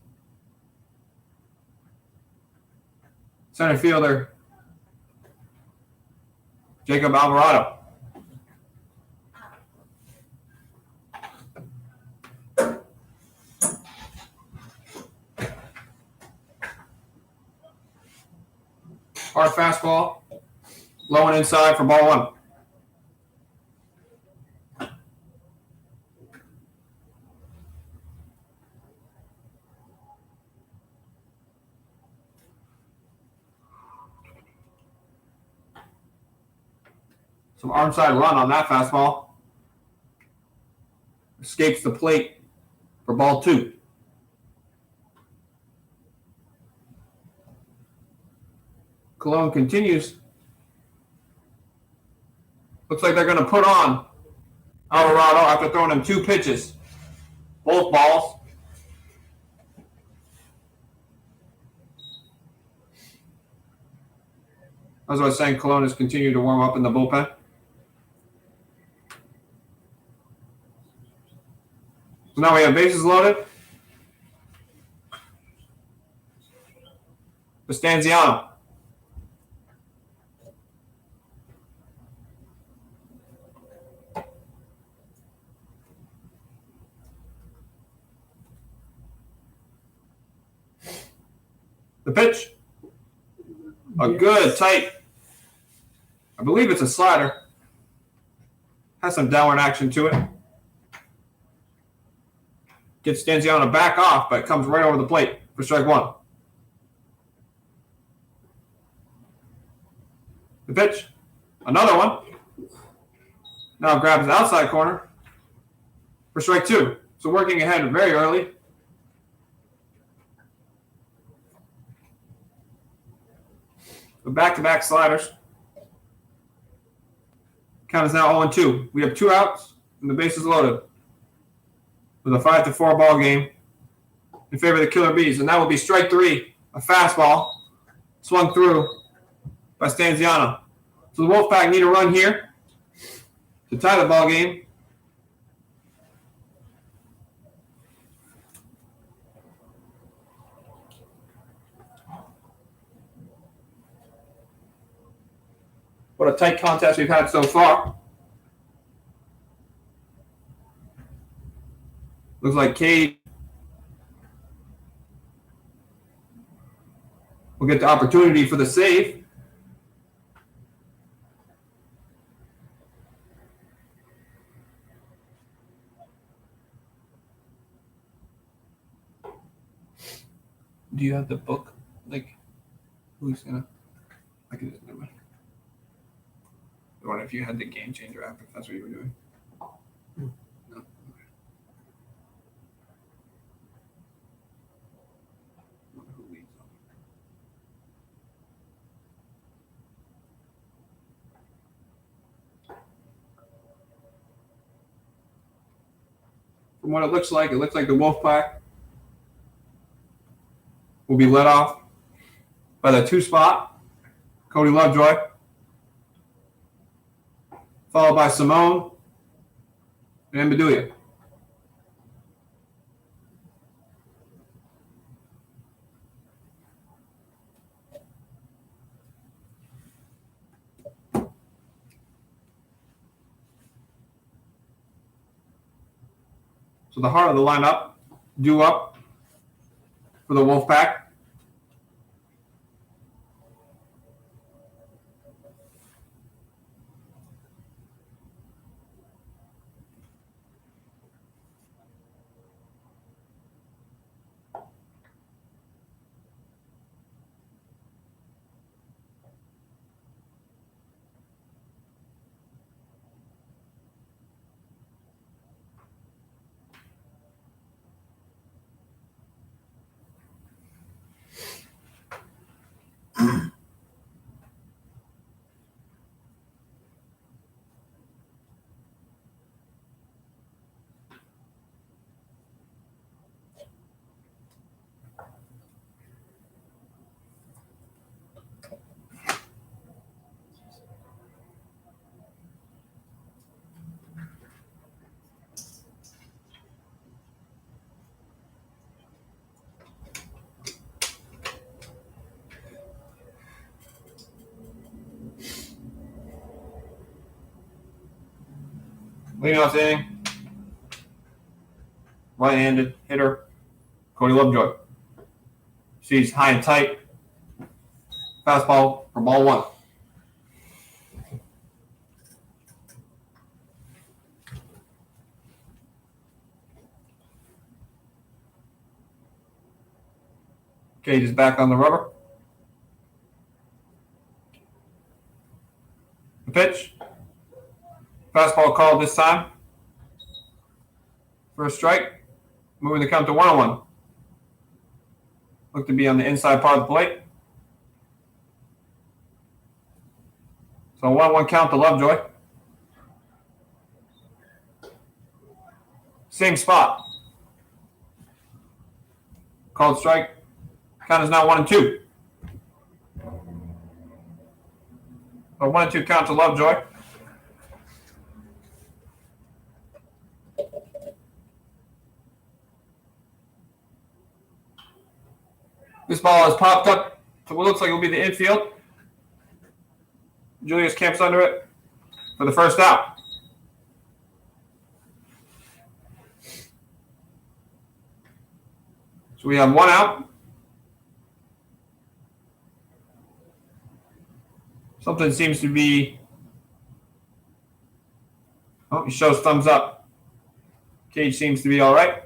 center fielder Jacob Alvarado. Hard fastball, low and inside for ball 1. Some arm side run on that fastball. Escapes the plate for ball 2. Cologne continues. Looks like they're going to put on Alvarado after throwing him 2 pitches. Both balls. As I was saying, Cologne has continued to warm up in the bullpen. So now we have bases loaded. Stanziano. The pitch. A good, tight, I believe it's a slider. Has some downward action to it. Gets Stanziano back off, but comes right over the plate for strike 1. The pitch. Another one. Now grabs the outside corner for strike 2. So working ahead very early. The back-to-back sliders. Count is now 0-2. We have 2 outs and the bases loaded with a 5-4 ball game in favor of the Killer Bees. And that will be strike 3, a fastball swung through by Stanziano. So the Wolfpack need a run here to tie the ball game. What a tight contest we've had so far. Looks like Cade will get the opportunity for the save. Do you have the book? Like, who's gonna? I can just never mind. I wonder if you had the Game Changer app, if that's what you were doing. No. Okay. I wonder who leads on. From what it looks like the Wolfpack will be led off by the 2 spot, Cody Lovejoy, followed by Simone and Bedulia. So the heart of the lineup due up for the Wolfpack. Leading off the inning, right-handed hitter, Cody Lovejoy. She's high and tight. Fastball for ball one. Cage is back on the rubber. The pitch. Fastball called this time. First strike. Moving the count to 1-1. Look to be on the inside part of the plate. So 1-1 count to Lovejoy. Same spot. Called strike. Count is now 1-2. A 1-2 count to Lovejoy. This ball has popped up to what looks like it will be the infield. Julius camps under it for the first out. So we have 1 out. Something seems to be. Oh, he shows thumbs up. Cage seems to be all right.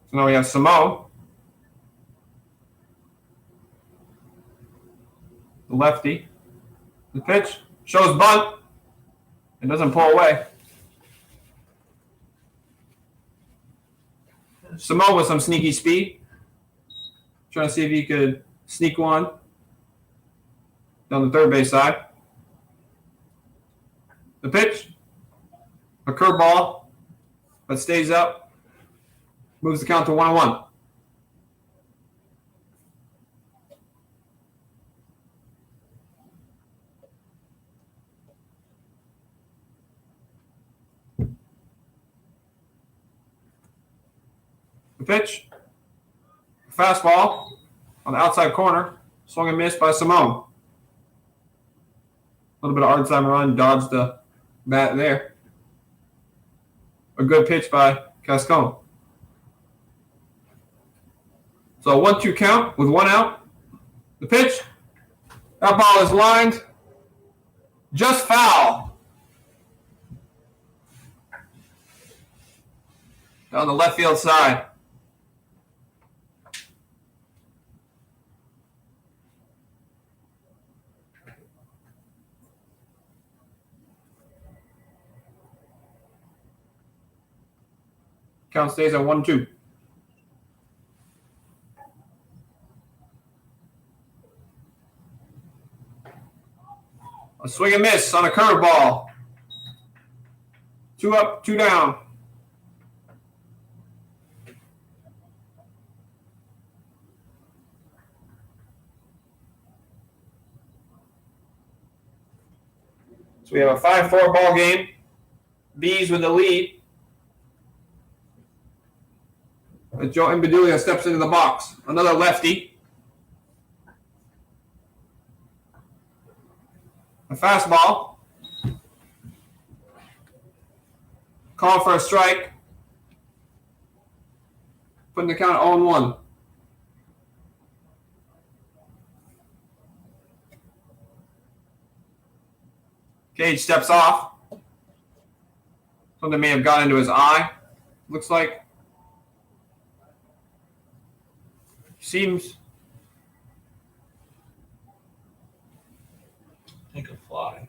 So now we have Simone, the lefty. The pitch shows bunt. It doesn't pull away. Simone with some sneaky speed. Trying to see if he could sneak one down the third base side. The pitch, a curveball that stays up. Moves the count to 1-1. The pitch, fastball on the outside corner, swung and missed by Simone. A little bit of Arnsheimer run, dodged the bat there. A good pitch by Cascone. So 1-2 count with 1 out. The pitch. That ball is lined. Just foul. Down the left field side. Count stays at 1-2. A swing and miss on a curveball. 2 up, 2 down. So we have a 5-4 ball game. B's with the lead. But Joe Imbedulia steps into the box. Another lefty. A fastball. Call for a strike. Putting the count at 0-1. Cage steps off. Something may have got into his eye. Looks like. Seems. Think a fly.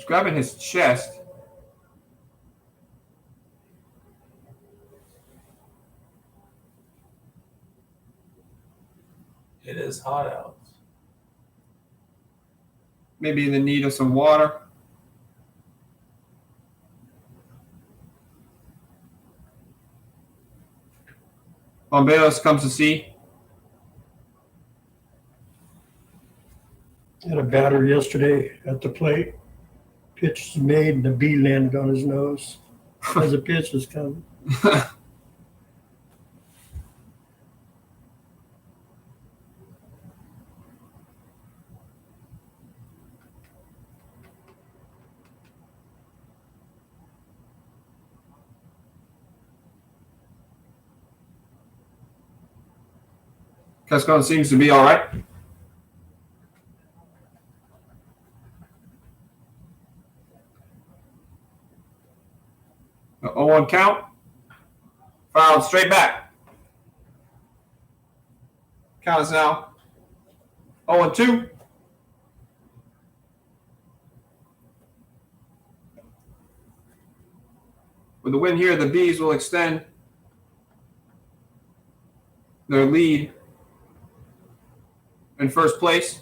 It's grabbing his chest. It is hot out. Maybe in the need of some water. Bomberos comes to see. Had a batter yesterday at the plate. Pitch was made and the bee landed on his nose as the pitch was coming. Cascon seems to be all right. The 0-1 count. Fouled straight back. Count is now 0-2. With the win here, the B's will extend their lead in first place,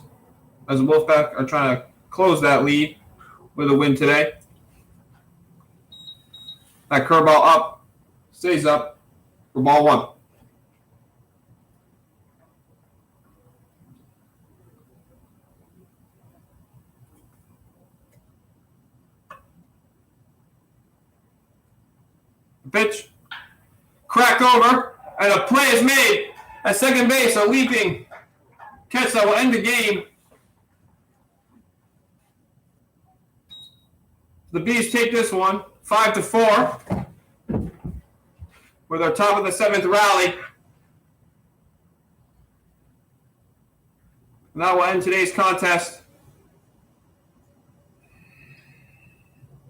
as the Wolfpac are trying to close that lead with a win today. That curveball up, stays up for ball one. Pitch, cracked over, and a play is made at second base. A leaping catch that will end the game. The B's take this one 5-4 with our top of the 7th rally. And that will end today's contest.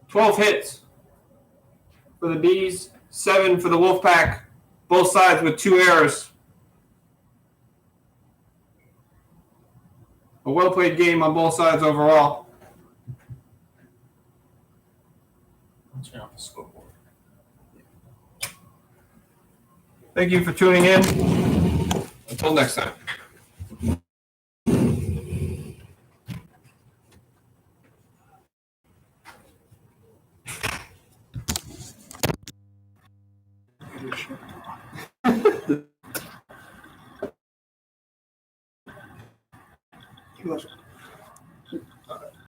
12 hits for the B's, 7 for the Wolfpac, both sides with 2 errors. A well-played game on both sides overall. I'll turn off the scoreboard. Thank you for tuning in. Until next time. He wasn't.